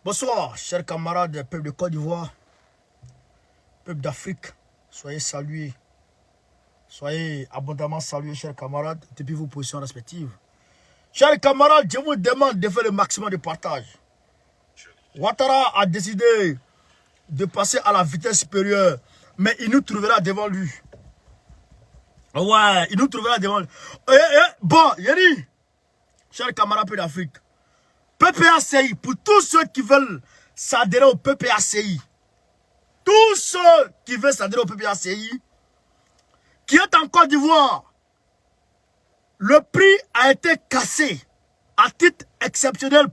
Bonsoir, chers camarades, peuple de Côte d'Ivoire, peuple d'Afrique, soyez salués, soyez abondamment salués, chers camarades, depuis vos positions respectives. Chers camarades, je vous demande de faire le maximum de partage. Ouattara a décidé de passer à la vitesse supérieure, mais il nous trouvera devant lui. Ouais, il nous trouvera devant lui. Bon, Yeri, chers camarades peu d'Afrique, PPACI, pour tous ceux qui veulent s'adhérer au PPACI, tous ceux qui veulent s'adhérer au PPACI, qui est en Côte d'Ivoire, le prix a été cassé à titre exceptionnel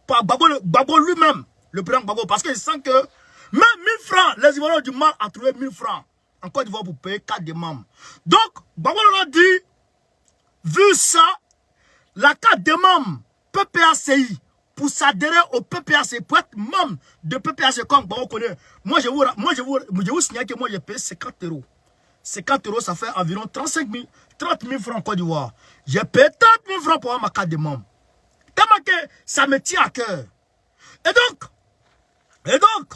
par Gbagbo lui-même, le président Gbagbo, parce qu'il sent que même 1000 francs, les Ivoiriens ont du mal à trouver 1000 francs en Côte d'Ivoire pour payer 4 des membres. Donc, Gbagbo leur a dit, vu ça, la carte des membres PPACI, pour s'adhérer au PPACI, pour être membre de PPACI, comme Gbagbo connaît, moi je vous signale que moi j'ai payé 50 €. 50 €, ça fait environ 30 000 francs en Côte d'Ivoire. J'ai payé 30 000 francs pour avoir ma carte de membre. Tellement que ça me tient à cœur. Et donc,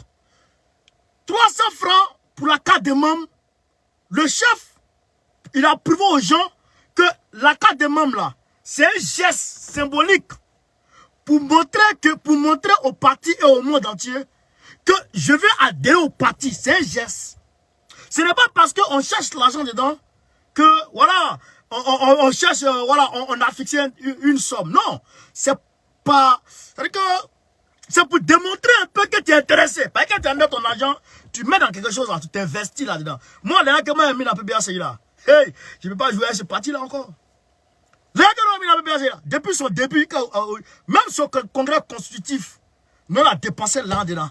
300 francs pour la carte de membre. Le chef, il a prouvé aux gens que la carte de membre là, c'est un geste symbolique pour montrer au parti et au monde entier que je vais adhérer au parti. C'est un geste. Ce n'est pas parce qu'on cherche l'argent dedans que, voilà, on cherche, voilà, on a fixé une somme. Non, c'est pas... C'est-à-dire que c'est pour démontrer un peu que tu es intéressé. Parce que tu as ton argent, tu mets dans quelque chose, là, tu t'investis là-dedans. Moi, les gens qui m'ont mis dans le PPACI là, hey, je ne peux pas jouer à ce parti-là encore. Les gens qui m'ont mis dans le PPACI là, depuis son début, même son congrès constitutif, nous on a dépensé là-dedans.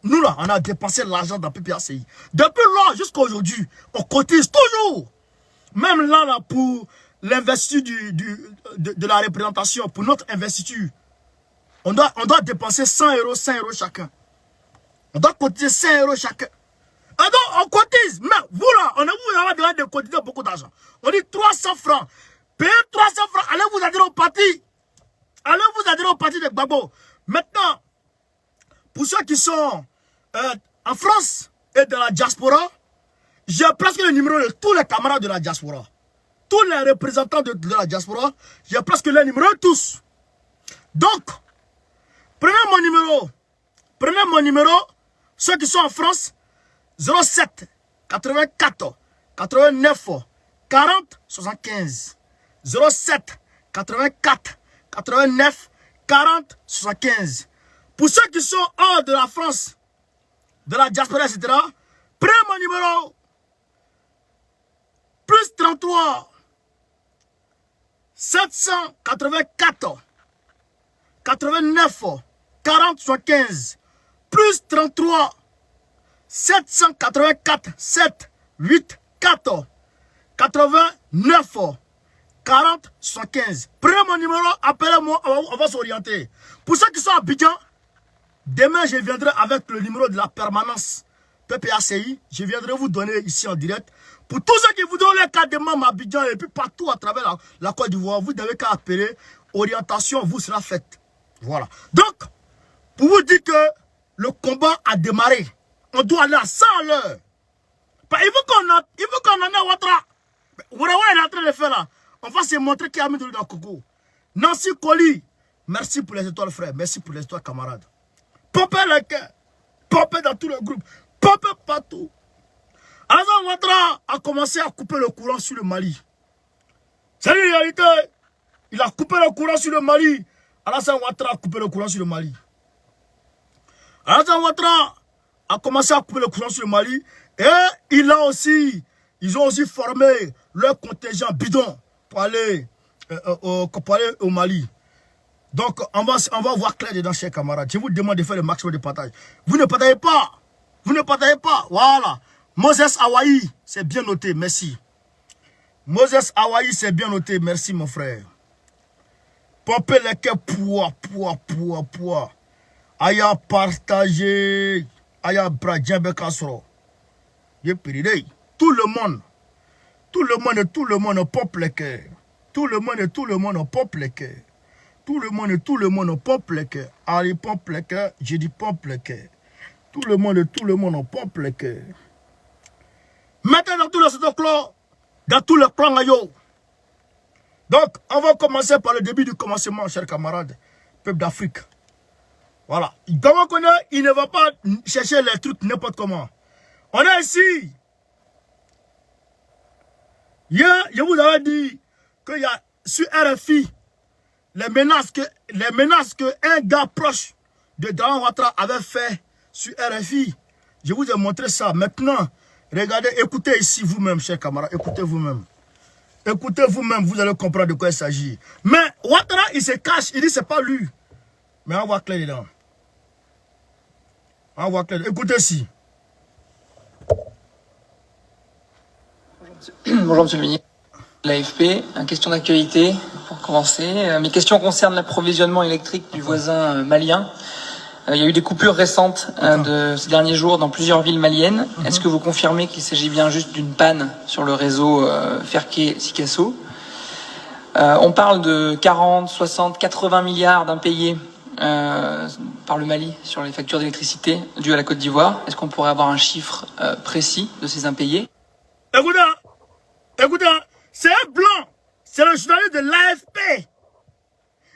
Nous là, on a dépensé l'argent dans le PPACI. Depuis là jusqu'à aujourd'hui, on cotise toujours. Même là pour l'investiture de la représentation, pour notre investiture, on doit dépenser 100 €, 100 € chacun. On doit cotiser 100 € chacun. Et donc, on cotise. Mais vous là, on a besoin de cotiser beaucoup d'argent. On dit 300 francs. Payez 300 francs. Allez vous adhérer au parti. Allez vous adhérer au parti de Gbagbo. Maintenant, pour ceux qui sont en France et dans la diaspora, j'ai presque le numéro de tous les camarades de la diaspora. Tous les représentants de la diaspora, j'ai presque le numéro de tous. Donc, prenez mon numéro, ceux qui sont en France, 07 84 89 40 75. 07 84 89 40 75. Pour ceux qui sont hors de la France, de la diaspora, etc., prenez mon numéro, plus 33 784 89 40 75, plus 33 784 7 8 4 89 40 75. Prenez mon numéro, appelez-moi, on va s'orienter. Pour ceux qui sont à Abidjan, demain je viendrai avec le numéro de la permanence PPACI. Je viendrai vous donner ici en direct. Pour tous ceux qui voudront les cartes de membres à Abidjan et puis partout à travers la Côte d'Ivoire, vous devez qu'à appeler. Orientation vous sera faite. Voilà. Donc, pour vous dire que le combat a démarré. On doit aller à 100 à l'heure. Il faut qu'on en ait Ouattara. Ouattara est en train de faire là. On va se montrer qu'il y a mis de l'eau dans le coco. Nancy Koli, merci pour les étoiles frère. Merci pour les étoiles camarades. Popez les cœurs. Popez dans tout le groupe. Popez partout. Alassane Ouattara a commencé à couper le courant sur le Mali. C'est la réalité. Il a coupé le courant sur le Mali. Alassane Ouattara a coupé le courant sur le Mali. Alassane Ouattara a commencé à couper le courant sur le Mali. Et ils ont aussi formé leur contingent bidon pour aller au Mali. Donc, on va voir clair dedans, chers camarades. Je vous demande de faire le maximum de partage. Vous ne partagez pas. Vous ne partagez pas. Voilà. Moses Hawaii, c'est bien noté. Merci. Moses Hawaii, c'est bien noté. Merci, mon frère. Pompez les cœurs, poids. Aya partagé. Aya bradjembe kasro. Tout le monde pompe les cœurs. Tout le monde pompe les cœurs. tout le monde pompe le cœur. Allez, pompe le cœur. J'ai dit pompe le cœur. Tout le monde pompe le cœur. Maintenant, dans tous les autoclans, dans tous les plans, donc, on va commencer par le début du commencement, chers camarades, peuple d'Afrique. Voilà. Comme on connaît, il ne va pas chercher les trucs n'importe comment. On est ici. Hier, je vous avais dit qu'il y a sur RFI les menaces que un gars proche de Draman Ouattara avait fait sur RFI. Je vous ai montré ça. Maintenant, regardez, écoutez ici vous-même, chers camarades. Écoutez vous-même. Écoutez vous-même, vous allez comprendre de quoi il s'agit. Mais Ouattara, il se cache, il dit c'est pas lui. Mais on voit clair dedans. On voit clair. Écoutez ici. Bonjour Monsieur le Ministre. L'AFP, une question d'actualité pour commencer. Mes questions concernent l'approvisionnement électrique du voisin malien. Il y a eu des coupures récentes de ces derniers jours dans plusieurs villes maliennes. Est-ce que vous confirmez qu'il s'agit bien juste d'une panne sur le réseau Ferké-Sikasso? On parle de 40, 60, 80 milliards d'impayés par le Mali sur les factures d'électricité dues à la Côte d'Ivoire. Est-ce qu'on pourrait avoir un chiffre précis de ces impayés? Écoutez, c'est un blanc. C'est le journaliste de l'AFP.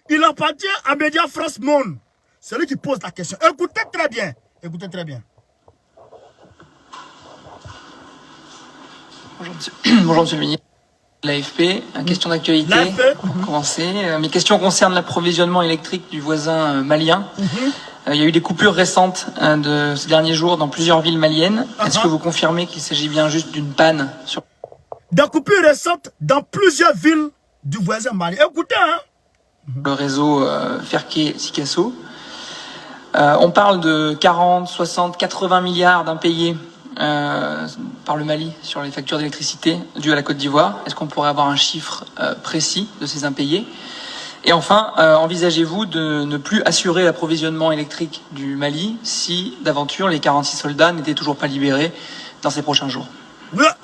Il appartient à Média France Monde. C'est lui qui pose la question. Écoutez très bien. Écoutez très bien. Bonjour Monsieur le Ministre. L'AFP, une question d'actualité pour commencer. Mes questions concernent l'approvisionnement électrique du voisin malien. Il y a eu des coupures récentes de ces derniers jours dans plusieurs villes maliennes. Est-ce que vous confirmez qu'il s'agit bien juste d'une panne sur des coupures récentes dans plusieurs villes du voisin malien? Écoutez, le réseau Ferké-Sikasso? On parle de 40, 60, 80 milliards d'impayés par le Mali sur les factures d'électricité dues à la Côte d'Ivoire. Est-ce qu'on pourrait avoir un chiffre précis de ces impayés? Et enfin, envisagez-vous de ne plus assurer l'approvisionnement électrique du Mali si, d'aventure, les 46 soldats n'étaient toujours pas libérés dans ces prochains jours?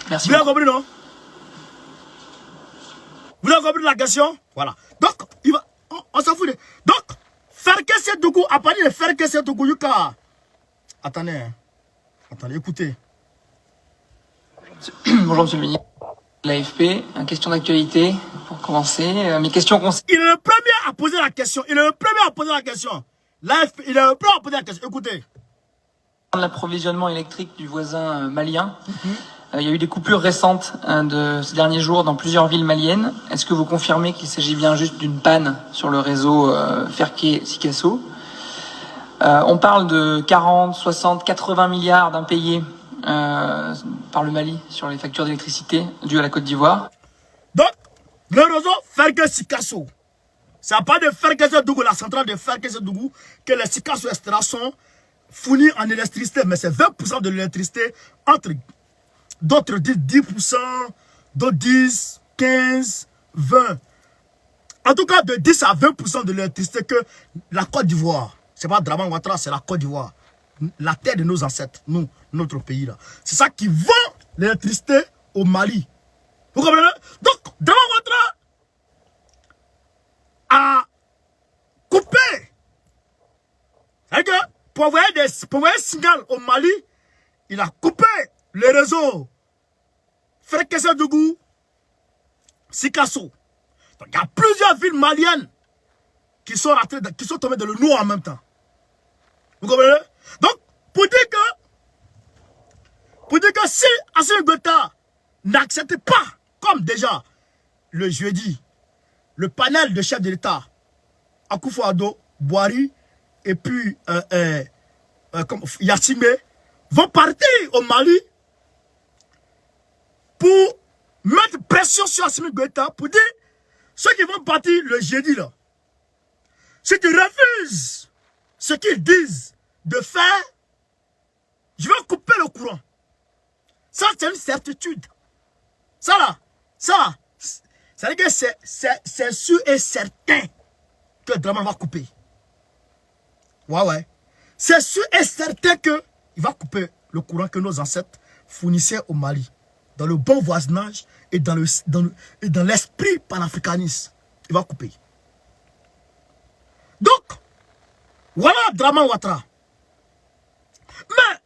Merci. Vous avez compris, non? Vous avez compris la question? Voilà. Donc, on s'en fout. Donc, Ferké Dougou, à partir de Ferké Dougou, Yuka. Attendez, écoutez. Bonjour Monsieur le Ministre. L'AFP, une question d'actualité pour commencer. Mes questions concernent... Il est le premier à poser la question. L'AFP, il est le premier à poser la question. Écoutez. L'approvisionnement électrique du voisin malien. Il y a eu des coupures récentes de ces derniers jours dans plusieurs villes maliennes. Est-ce que vous confirmez qu'il s'agit bien juste d'une panne sur le réseau Ferké-Sikasso? On parle de 40, 60, 80 milliards d'impayés par le Mali sur les factures d'électricité dues à la Côte d'Ivoire. Donc, le réseau Ferké-Sikasso, ça pas de Ferké Dougou, la centrale de Ferké Dougou, que les Sikasso Extra sont fournis en électricité, mais c'est 20% de l'électricité entre d'autres disent 10%, d'autres disent 15, 20. En tout cas, de 10 à 20% de l'électricité que la Côte d'Ivoire, c'est pas Draman Ouattara, c'est la Côte d'Ivoire. La terre de nos ancêtres, nous, notre pays là. C'est ça qui vend l'électricité au Mali. Vous comprenez? Donc, Draman Ouattara a coupé. C'est-à-dire que pour envoyer un signal au Mali, il a coupé le réseau Ferké Dougou, Sikasso. Donc, il y a plusieurs villes maliennes qui sont tombées dans le noir en même temps. Vous comprenez? Donc, pour dire que si Assimi Goïta n'accepte pas, comme déjà le jeudi, le panel de chefs de l'État, Akufo-Addo, Boari et puis Yassimé, vont partir au Mali pour mettre pression sur Assimi Goïta pour dire ceux qui vont partir le jeudi là, si tu refuses ce qu'ils disent de faire, je vais couper le courant. Ça, c'est une certitude. Ça là, ça veut dire que c'est sûr et certain que Draman va couper. Ouais. C'est sûr et certain qu'il va couper le courant que nos ancêtres fournissaient au Mali. Dans le bon voisinage et dans l'esprit panafricaniste. Il va couper. Draman Ouattara. Mais,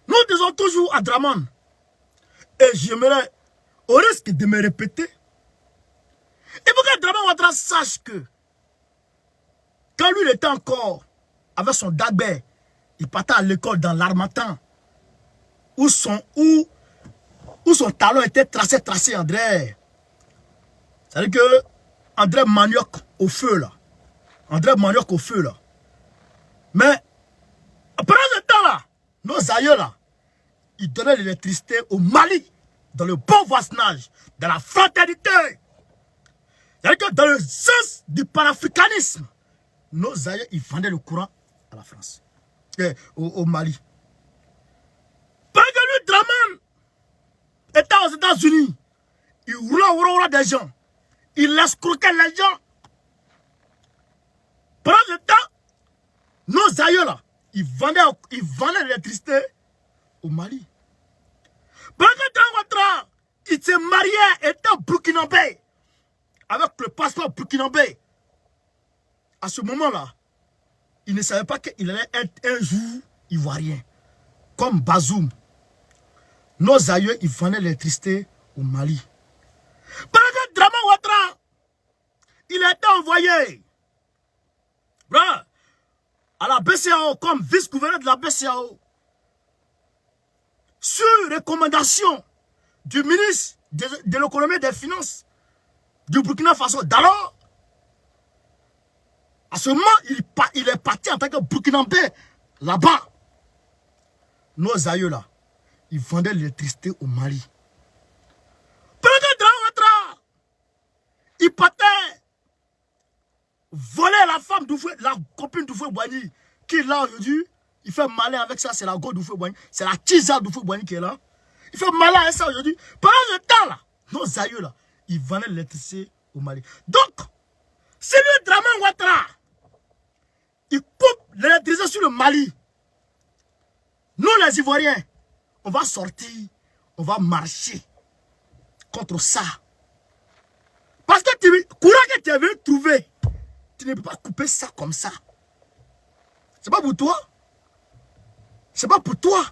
nous disons toujours à Draman, et j'aimerais, au risque de me répéter, il faut que Draman Ouattara sache que, quand lui il était encore avec son Dagbert, il partait à l'école dans l'Harmattan, où son talon était tracé, André. C'est-à-dire que André Manioc au feu, là. André Manioc au feu, là. Mais, pendant ce temps-là, nos aïeux, là, ils donnaient l'électricité au Mali, dans le bon voisinage, dans la fraternité. C'est-à-dire que dans le sens du panafricanisme, nos aïeux, ils vendaient le courant à la France, au Mali. Parce que lui, Draman, était aux États-Unis, il roulait des gens, il escroquait les gens. Pendant ce temps, nos aïeux là, ils vendaient l'électricité au Mali. Pendant que Draman Ouattara, il s'est marié, étant burkinabé, avec le passeport burkinabé. À ce moment-là, il ne savait pas qu'il allait être un jour ivoirien, comme Bazoum. Nos aïeux, ils vendaient l'électricité au Mali. Pendant que Draman Ouattara, il a été envoyé à la BCAO comme vice-gouverneur de la BCAO. Sur recommandation du ministre de l'économie et des finances du Burkina Faso. D'alors, à ce moment, il est parti en tant que Burkinabé là-bas. Nos aïeux là, ils vendaient l'électricité au Mali. Pendant que Draman Ouattara, il partait voler la femme d'Oufoué, la copine d'Oufoué Boigny, qui est là aujourd'hui. Il fait malin avec ça, c'est la go d'Oufoué Boigny. C'est la tisa d'Oufoué Boigny qui est là. Il fait malin avec ça aujourd'hui. Pendant ce temps là, nos aïeux là, ils vendaient l'électricité au Mali. Donc, si le Draman Ouattara, il coupe l'électricité sur le Mali, nous les Ivoiriens, on va sortir, on va marcher contre ça. Parce que le courant que tu avais trouvé, tu ne peux pas couper ça comme ça. C'est pas pour toi. C'est pas pour toi.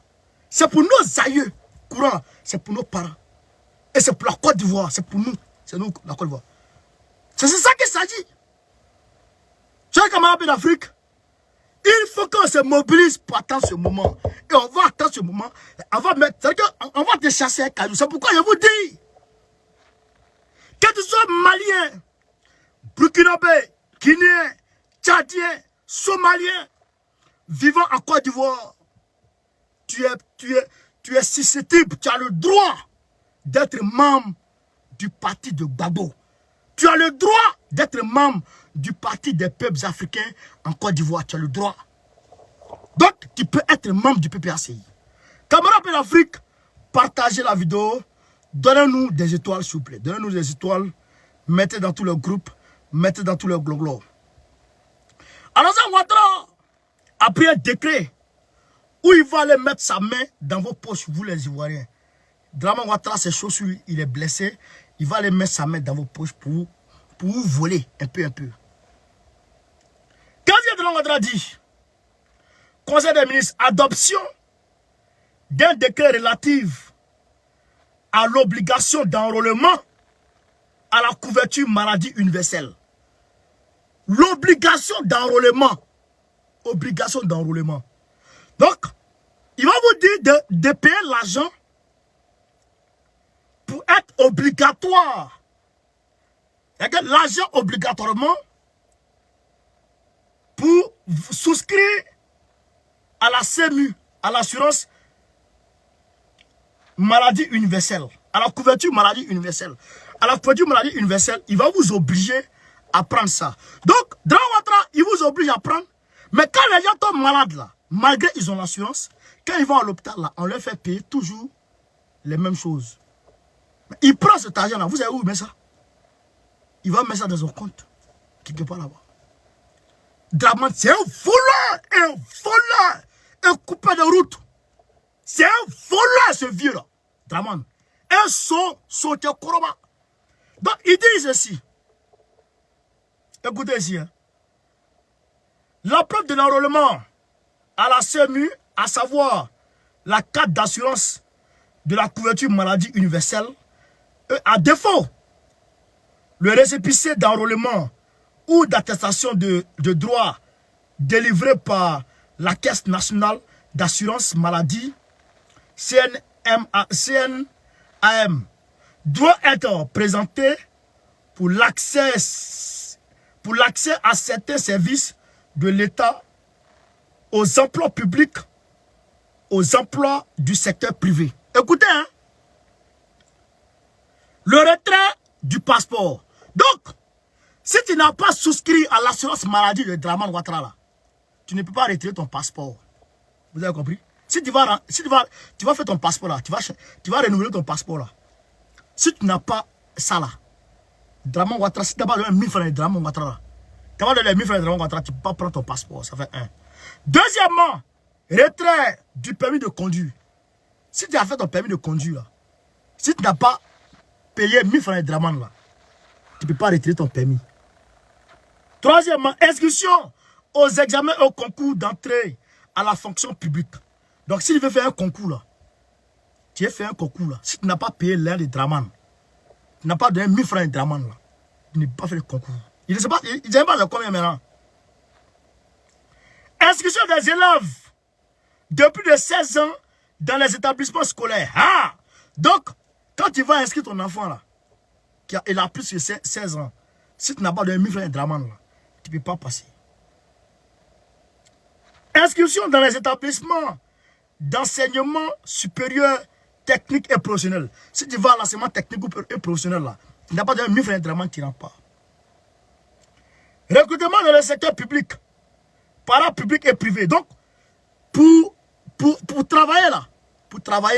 C'est pour nos aïeux. Courant, c'est pour nos parents. Et c'est pour la Côte d'Ivoire. C'est pour nous. C'est nous, la Côte d'Ivoire. C'est ça qu'il s'agit. Chers camarades d'Afrique, il faut qu'on se mobilise pour attendre ce moment. Et on va attendre ce moment. On va mettre, c'est-à-dire qu'on va te chasser un caillou. C'est pourquoi je vous dis, que tu sois malien, burkinabé, guinéen, tchadien, somalien, vivant en Côte d'Ivoire, tu es susceptible, tu as le droit d'être membre du parti de Gbagbo. Tu as le droit d'être membre du parti des peuples africains en Côte d'Ivoire. Tu as le droit. Donc, tu peux être membre du PPACI. Camarades de l'Afrique, partagez la vidéo. Donnez-nous des étoiles, s'il vous plaît. Donnez-nous des étoiles. Mettez dans tous les groupes. Mettez dans tous les globes. Alassane Ouattara a pris un décret où il va aller mettre sa main dans vos poches, vous les Ivoiriens. Draman Ouattara, c'est chaud sur lui, il est blessé. Il va aller mettre sa main dans vos poches pour vous voler un peu. Quand Draman Ouattara dit, Conseil des ministres, adoption d'un décret relatif à l'obligation d'enrôlement à la couverture maladie universelle. L'obligation d'enrôlement. Obligation d'enrôlement. Donc, il va vous dire de payer l'argent pour être obligatoire. L'argent obligatoirement pour souscrire à la CMU, à l'assurance maladie universelle, à la couverture maladie universelle. À la couverture maladie universelle, il va vous obliger à prendre ça. Donc, Draman Ouattara, il vous oblige à prendre. Mais quand les gens tombent malades là, malgré qu'ils ont l'assurance, quand ils vont à l'hôpital là, on leur fait payer toujours les mêmes choses. Mais il prend cet argent là, vous savez où il met ça? Il va mettre ça dans son compte, quelque part là-bas. Draman, c'est un voleur, un coupeur de route. C'est un voleur ce vieux là, Draman. Un sauté Koroba. Donc il dit ceci. Écoutez ici. Hein. La preuve de l'enrôlement à la CMU, à savoir la carte d'assurance de la couverture maladie universelle, à défaut, le récépissé d'enrôlement ou d'attestation de droit délivré par la Caisse nationale d'assurance maladie, CNAM, doit être présenté pour l'accès à certains services de l'État, aux emplois publics, aux emplois du secteur privé. Écoutez, hein, le retrait du passeport. Donc, si tu n'as pas souscrit à l'assurance maladie de Dramane Ouattara, là, tu ne peux pas retirer ton passeport. Vous avez compris? Si tu vas faire ton passeport là, tu vas renouveler ton passeport là. Si tu n'as pas ça là, Dramane Ouattara, si tu n'as pas donné 1000 francs de Dramane Ouattara là, tu vas donner 1000 francs de Dramane Ouattara, tu ne peux pas prendre ton passeport. Ça fait un. Deuxièmement, retrait du permis de conduire. Si tu as fait ton permis de conduire là, si tu n'as pas payé 1000 francs de Dramane là, tu ne peux pas retirer ton permis. Troisièmement, inscription aux examens et aux concours d'entrée à la fonction publique. Donc, si tu veux faire un concours là, tu as fait un concours là, si tu n'as pas payé l'air de Dramane, tu n'as pas donné 1000 francs de Dramane là, tu n'as pas fait le concours. Il ne sait pas, il ne sait pas de combien maintenant. Inscription des élèves de plus de 16 ans dans les établissements scolaires. Ah! Donc, quand tu vas inscrire ton enfant là, il a plus de 16 ans, si tu n'as pas donné 1000 francs de Dramane là, tu ne peux pas passer. Inscription dans les établissements d'enseignement supérieur, technique et professionnel. Si tu vas à l'enseignement technique et professionnel là, tu n'as pas donné 1000 francs de Dramane, tu n'as pas. Recrutement dans le secteur public, parapublic et privé. Donc, pour travailler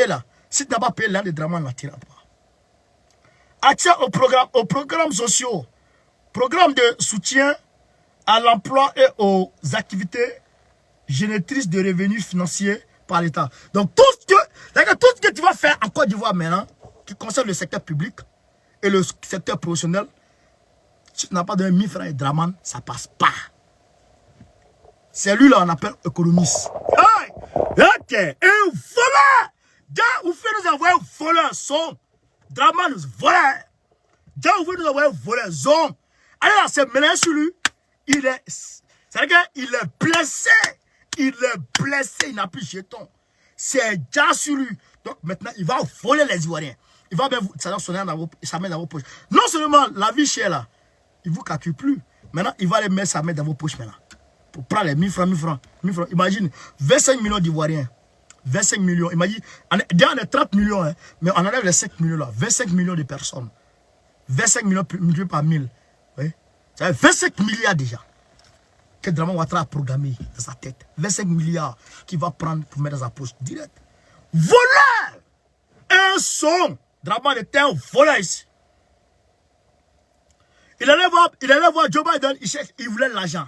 là, si tu n'as pas payé l'an de Dramane, là, tu n'as pas. Accès aux programmes sociaux, programmes de soutien à l'emploi et aux activités génératrices de revenus financiers par l'État. Donc, tout ce que tu vas faire en Côte d'Ivoire maintenant, qui concerne le secteur public et le secteur professionnel, si tu n'as pas donné 1000 francs de Dramane, ça ne passe pas. C'est lui là, on appelle économiste. Hey! Ok, un voleur! Gars, vous faites nous envoyer un voleur, son. Dramane nous voleur. Gars, vous faites nous envoyer un voleur, son. Allez là, c'est mélangé sur lui. C'est-à-dire qu'il est blessé. Il est blessé, il n'a plus de jeton. C'est déjà sur lui. Donc maintenant, il va voler les Ivoiriens. Il va bien ça va sonner dans sa main dans vos poches. Non seulement la vie chère là, il ne vous calcule plus. Maintenant, il va aller mettre sa main dans vos poches maintenant. Pour prendre les 1000 francs. Imagine, 25 millions d'Ivoiriens. 25 millions. Imagine, déjà on est 30 millions, hein, mais on enlève les 5 millions là. 25 millions de personnes. 25 millions multiplié par 1000. Oui. Ça fait 25 milliards déjà. Que Dramane Ouattara a programmé dans sa tête. 25 milliards qu'il va prendre pour mettre dans sa poche direct. Voleur! Un son! Dramane était un voleur ici. Il allait voir Joe Biden, il voulait l'argent.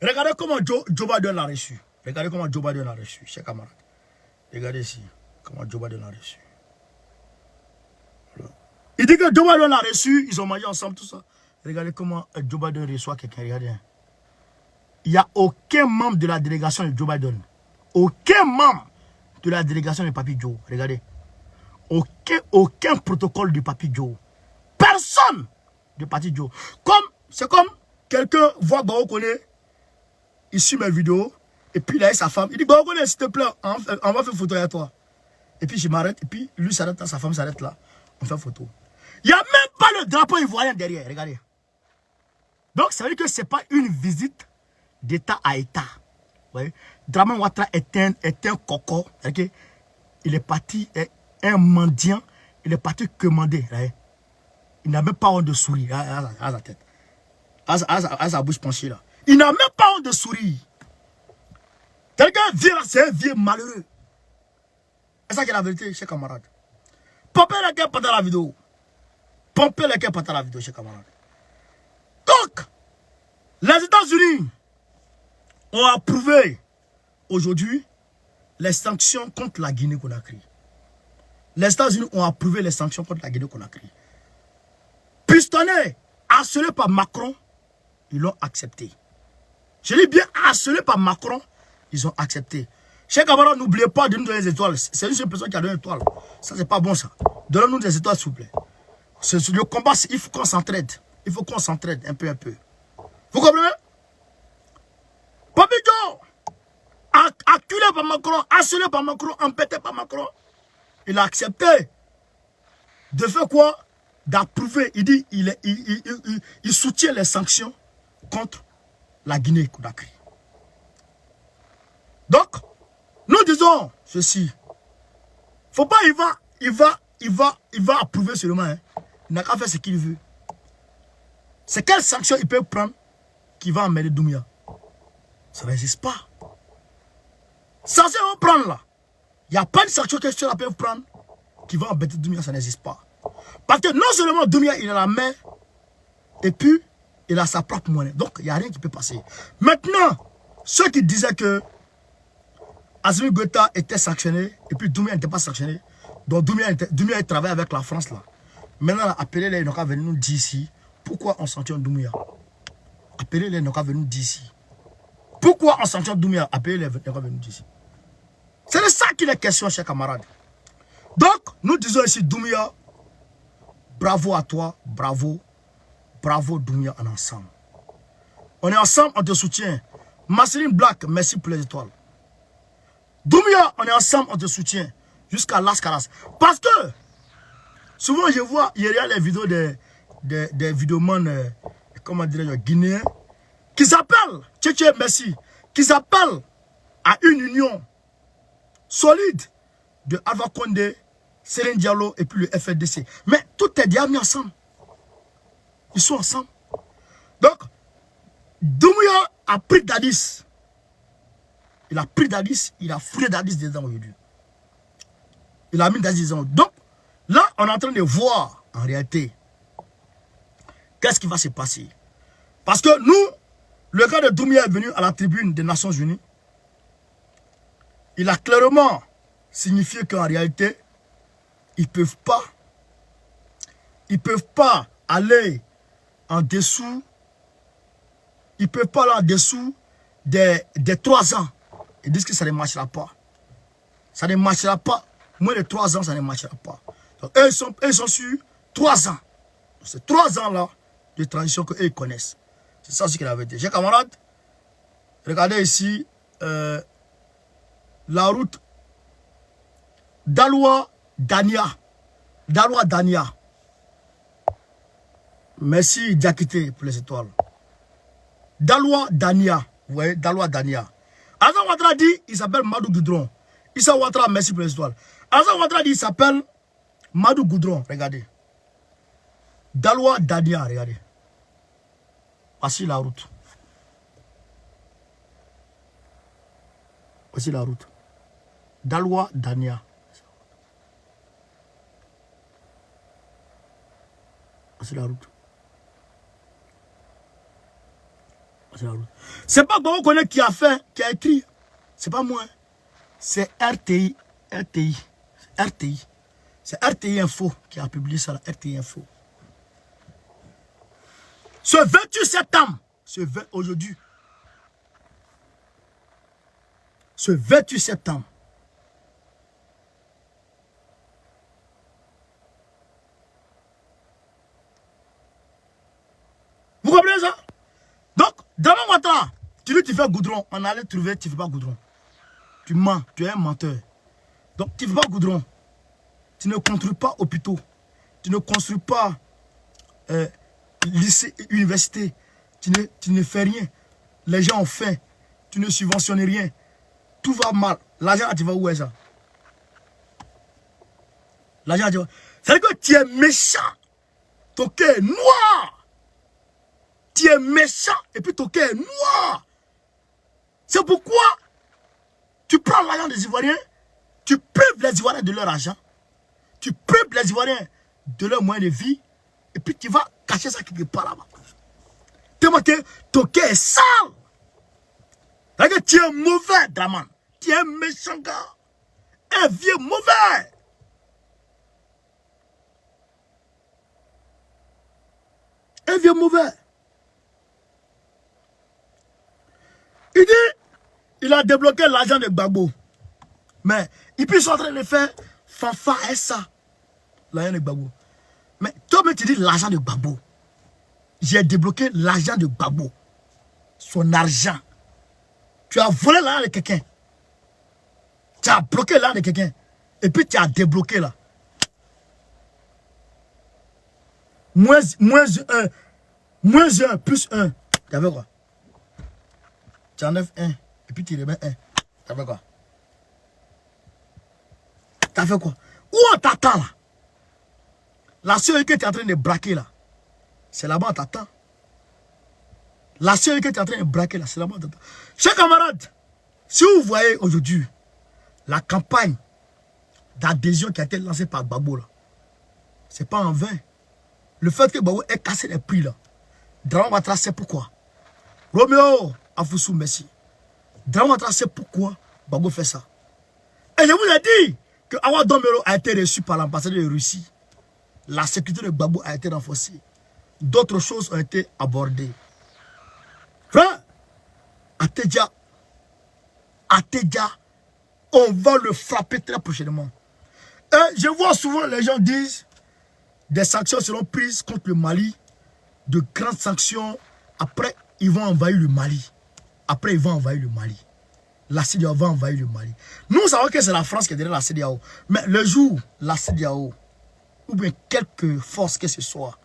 Regardez comment Joe Biden l'a reçu. Regardez comment Joe Biden l'a reçu, chers camarades. Regardez ici, comment Joe Biden l'a reçu. Voilà. Il dit que Joe Biden l'a reçu, ils ont mangé ensemble, tout ça. Regardez comment Joe Biden reçoit quelqu'un, regardez. Il n'y a aucun membre de la délégation de Joe Biden. Aucun membre de la délégation de Papi Joe. Regardez. Aucun protocole de Papi Joe. Personne de Papi Joe. C'est comme quelqu'un voit Bao Kone, il suit mes vidéos, et puis il a sa femme. Il dit Bao Kone, s'il te plaît, on va faire photo à toi. Et puis je m'arrête, et puis lui s'arrête là, sa femme s'arrête là. On fait photo. Il n'y a même pas le drapeau ivoirien derrière. Regardez. Donc ça veut dire que ce n'est pas une visite d'État à État. Ouais. Dramane Ouattara est un coco. Okay? Il est parti, un mendiant. Il est parti commander. Ouais. Il n'a même pas honte de sourire à sa tête. À sa bouche penchée là. Il n'a même pas honte de sourire. Quelqu'un vieux là, c'est un vieux malheureux. C'est ça qui est la vérité, chers camarades. Pompez les cœurs pendant la vidéo. Pompez les cœurs pendant la vidéo, chers camarades. Donc, les États-Unis ont approuvé aujourd'hui les sanctions contre la Guinée-Conakry. Les États-Unis ont approuvé les sanctions contre la Guinée-Conakry. Pistonné, assuré par Macron, ils l'ont accepté. Je dis bien harcelé par Macron, ils ont accepté. Chers camarades, n'oubliez pas de nous donner des étoiles. C'est une seule personne qui a donné une étoile. Ça, c'est pas bon, ça. Donnez-nous des étoiles, s'il vous plaît. Le combat, il faut qu'on s'entraide. Il faut qu'on s'entraide un peu, un peu. Vous comprenez? Papito, acculé par Macron, harcelé par Macron, empêté par Macron, il a accepté de faire quoi? D'approuver. Il dit il soutient les sanctions contre la Guinée-Conakry. Donc, nous disons ceci. Faut pas, il va approuver seulement. Hein. Il n'a qu'à faire ce qu'il veut. C'est quelle sanction il peut prendre qui va emmener Doumbouya? Ça n'existe pas. Sanction ils vont prendre là. Il n'y a pas de sanction que ceux-là peuvent prendre qui va embêter Doumbouya, ça n'existe pas. Parce que non seulement Doumbouya, il a la main, et puis il a sa propre monnaie. Donc, il n'y a rien qui peut passer. Maintenant, ceux qui disaient que Assimi Goïta était sanctionné, et puis Doumbouya n'était pas sanctionné, donc Doumbouya travaille avec la France là. Maintenant, appelez-les, ils n'ont qu'à venir nous dire ici pourquoi on sanctionne Doumbouya. Appelez-les, ils n'ont qu'à venir nous dire ici. Pourquoi on sanctionne Doumbouya? Appelez-les, ils n'ont qu'à venir nous dire ici. C'est de ça qu'il est question, chers camarades. Donc, nous disons ici, Doumbouya, bravo à toi, bravo. Bravo Doumbouya, en ensemble. On est ensemble, on te soutient. Marceline Black, merci pour les étoiles. Doumbouya, on est ensemble, on te soutient. Jusqu'à Las Caras. Parce que, souvent je vois, il y a les vidéos des vidéomans, comment dirais-je, guinéens, qui s'appellent, Tchétché, merci, qui s'appellent à une union solide de Alpha Condé, Céline Diallo et puis le FNDC. Mais tout est déjà mis ensemble. Ils sont ensemble. Donc, Doumbouya a pris Dadis. Il a pris Dadis, il a fourré Dadis dedans aujourd'hui. Il a mis Dadis dedans. Donc, là, on est en train de voir, en réalité, qu'est-ce qui va se passer. Parce que nous, le gars de Doumbouya est venu à la tribune des Nations Unies. Il a clairement signifié qu'en réalité, ils ne peuvent pas aller en dessous, ils ne peuvent pas aller en dessous des 3 ans. Ils disent que ça ne marchera pas. Ça ne marchera pas. Moins de 3 ans, ça ne marchera pas. Donc, eux, ils sont sur 3 ans. C'est 3 ans-là de transition qu'eux connaissent. C'est ça ce qu'il avait dit. Chers camarades, regardez ici la route Daloa-Dania. Daloa-Dania. Merci Diakité pour les étoiles. Daloa-Dania. Vous voyez, Daloa-Dania. Alassane Ouattara dit, il s'appelle Madou Goudron. Issa Ouattara, merci pour les étoiles. Alassane Ouattara dit, il s'appelle Madou Goudron. Regardez. Daloa-Dania, regardez. Voici la route. Voici la route. Daloa-Dania. Voici la route. C'est pas Gbagbo Koné qui a fait, qui a écrit. C'est pas moi. C'est RTI. C'est RTI Info qui a publié ça, RTI Info. Ce 28 septembre, aujourd'hui, ce 28 septembre, vous comprenez ça? Donc, Dramane Ouattara, tu dis tu fais goudron, on allait trouver, tu ne fais pas goudron. Tu mens, tu es un menteur. Donc, tu ne fais pas goudron. Tu ne construis pas hôpitaux. Tu ne construis pas lycée, université. Tu ne fais rien. Les gens ont faim. Tu ne subventionnes rien. Tout va mal. L'argent, tu vas où est ça? L'argent, tu vas... C'est-à-dire que tu es méchant. Ton cœur est noir. Tu es méchant et puis ton cœur est noir. C'est pourquoi tu prends l'argent des Ivoiriens, tu prives les Ivoiriens de leur argent, tu prives les Ivoiriens de leur moyen de vie, et puis tu vas cacher ça quelque part là-bas. Tellement que ton cœur est sale. C'est-à-dire que tu es mauvais, Dramane. Tu es un méchant gars. Un vieux mauvais. Un vieux mauvais. Il a débloqué l'argent de Gbagbo. Mais ils sont en train de faire fanfare et ça. L'argent de Gbagbo. Mais toi, tu dis l'argent de Gbagbo. J'ai débloqué l'argent de Gbagbo. Son argent. Tu as volé l'argent de quelqu'un. Tu as bloqué l'argent de quelqu'un. Et puis tu as débloqué là. Moins 1. Moins 1 plus 1. Tu avais quoi? Tu enlèves 1. Et puis tu remets 1. Tu avais quoi? Tu as fait quoi? Où on t'attend là? La seule que tu es en train de braquer là, c'est là-bas on t'attend. La seule que tu es en train de braquer là, c'est là-bas on t'attend. Chers camarades, si vous voyez aujourd'hui la campagne d'adhésion qui a été lancée par Gbagbo là, c'est pas en vain. Le fait que Gbagbo ait cassé les prix là, Dramane Ouattara sait pourquoi. Roméo Afoussou, merci. Dramane Ouattara sait pourquoi Gbagbo fait ça. Et je vous ai dit que Awa Domero a été reçu par l'ambassade de Russie. La sécurité de Gbagbo a été renforcée. D'autres choses ont été abordées. Frère, Atedja, on va le frapper très prochainement. Et je vois souvent les gens disent des sanctions seront prises contre le Mali, de grandes sanctions. Après, ils vont envahir le Mali. La CEDEAO va envahir le Mali. Nous savons que c'est la France qui est derrière la CEDEAO. Mais le jour, la CEDEAO, ou bien quelque force que ce soit,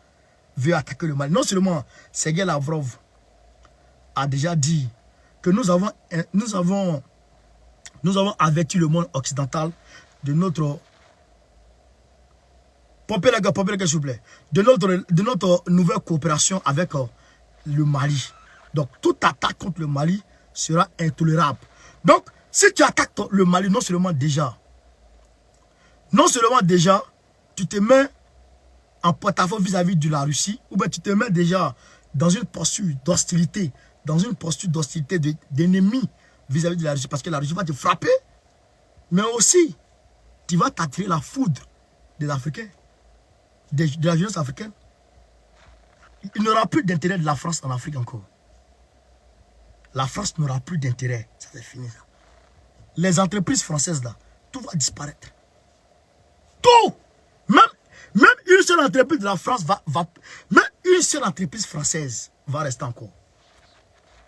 veut attaquer le Mali. Non seulement Sergei Lavrov a déjà dit que nous avons averti le monde occidental de notre... Pompez les gars, s'il vous plaît. De notre nouvelle coopération avec le Mali. Donc, toute attaque contre le Mali sera intolérable. Donc, si tu attaques le Mali, non seulement déjà, tu te mets en porte-à-faux vis-à-vis de la Russie, ou bien tu te mets déjà dans une posture d'hostilité, d'ennemi vis-à-vis de la Russie, parce que la Russie va te frapper, mais aussi, tu vas t'attirer la foudre des Africains, de la jeunesse africaine. Il n'y aura plus d'intérêt de la France en Afrique encore. La France n'aura plus d'intérêt. Ça c'est fini. Ça. Les entreprises françaises là, tout va disparaître. Tout. Même une seule entreprise de la France même une seule entreprise française va rester encore.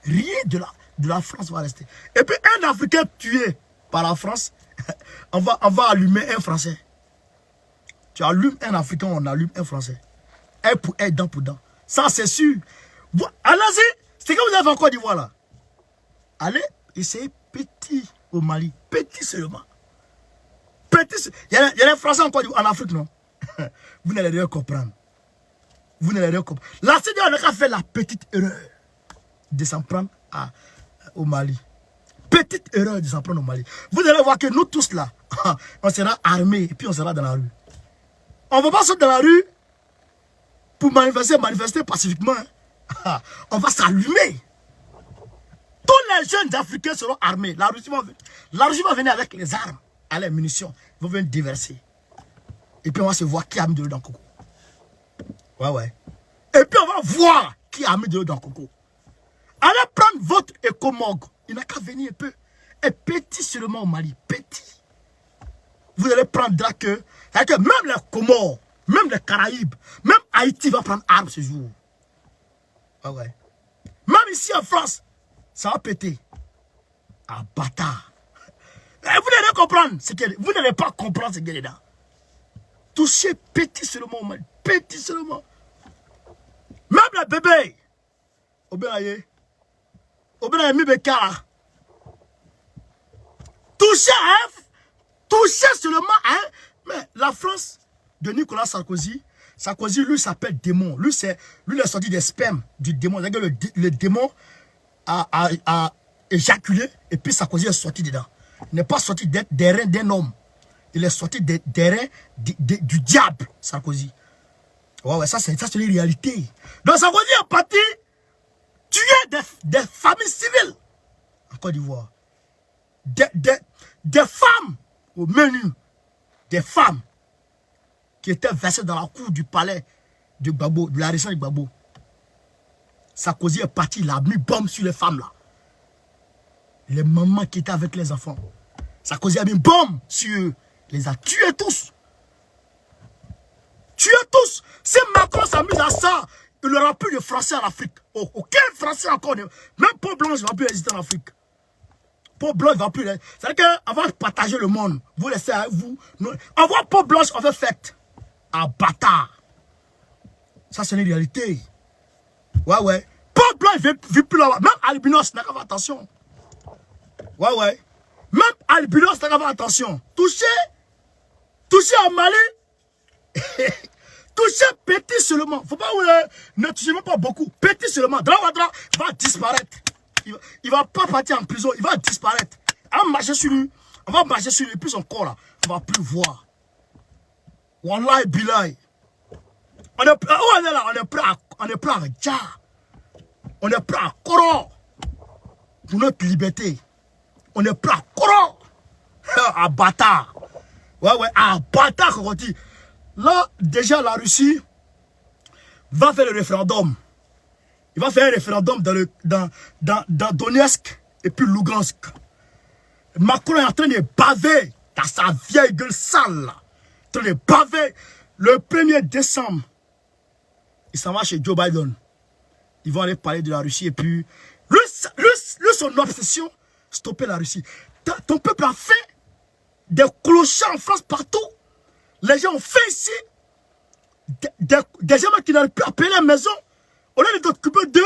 Rien de la France va rester. Et puis un Africain tué par la France, on va allumer un Français. Tu allumes un Africain, on allume un Français. Un pour un, dent pour dent. Ça c'est sûr. Allez-y. C'est comme vous avez fait en Côte d'Ivoire là. Allez, essayez petit au Mali. Petit seulement. Petit. Il y a des Français en Afrique, non? Vous n'allez rien comprendre. La CEDEAO n'a qu'à faire la petite erreur de s'en prendre au Mali. Petite erreur de s'en prendre au Mali. Vous allez voir que nous tous là, on sera armés et puis on sera dans la rue. On ne va pas sortir dans la rue pour manifester pacifiquement. On va s'allumer. Tous les jeunes Africains seront armés. La Russie va venir avec les armes, à les munitions. Ils vont venir déverser. Et puis on va se voir qui a mis de l'eau dans le coco. Ouais. Et puis on va voir qui a mis de l'eau dans le coco. Allez prendre votre écomog. Il n'a qu'à venir un peu. Et petit seulement au Mali. Petit. Vous allez prendre Drake. C'est-à-dire que même les Comores, même les Caraïbes, même Haïti va prendre arme ce jour. Ouais. Même ici en France, ça va péter. Ah, bâtard. Vous n'allez comprendre. Vous n'allez pas comprendre ce qu'il y a dedans. Toucher petit seulement, man. Petit seulement. Même les bébés. Obénaye. Obénaye mi bekara. Toucher seulement à un. Mais la France de Nicolas Sarkozy, lui s'appelle démon. Lui, il est sorti des spermes du démon. Le démon a éjaculé et puis Sarkozy est sorti dedans. Il n'est pas sorti des reins d'un homme. Il est sorti des reins du diable, Sarkozy. Ouais, ça c'est une réalité. Donc Sarkozy est parti tuer des familles civiles en Côte d'Ivoire. Des femmes au menu. Des femmes qui étaient versées dans la cour du palais de Gbagbo, de la région de Gbagbo. Sarkozy est parti, il a mis bombe sur les femmes là. Les mamans qui étaient avec les enfants. Sarkozy a mis une bombe sur eux. Les a tués tous. Tués tous. Si Macron s'amuse à ça, il n'aura plus de Français en Afrique. Aucun Français encore. Même Paul Blanche ne va plus exister en Afrique. Paul Blanche ne va plus. C'est-à-dire qu'on va partager le monde. Vous laissez à vous. On voit Paul Blanche, on fait fête. Un bâtard. Ça, c'est une réalité. Ouais, ouais. Paul Blanche ne vit plus là-bas. Même Albinos n'a qu'à faire attention. Ouais, ouais. Même Albinos n'a qu'à faire attention. Touché à Mali. Touché petit seulement. Faut pas ne touchez même pas beaucoup. Petit seulement. Drawadra va disparaître. Il va pas partir en prison. Il va disparaître. On va marcher sur lui. On va marcher sur lui. Et puis son corps là. On va plus voir. Wallahi billahi. On est là. On est prêt à Dja. On est prêt à Koro. Pour notre liberté. On est prêt à Koro. À bâtard. Ouais, ouais. À bâtard, comme on dit. Là, déjà, la Russie va faire le référendum. Il va faire un référendum dans Donetsk et puis Lugansk. Macron est en train de baver dans sa vieille gueule sale. Là. En train de baver. Le 1er décembre, il s'en va chez Joe Biden. Ils vont aller parler de la Russie et puis... Lui son obsession, stopper la Russie. Ton peuple a fait des clochards en France partout. Les gens ont fait ici des gens qui n'arrivent plus à payer la maison. Au lieu de t'occuper d'eux,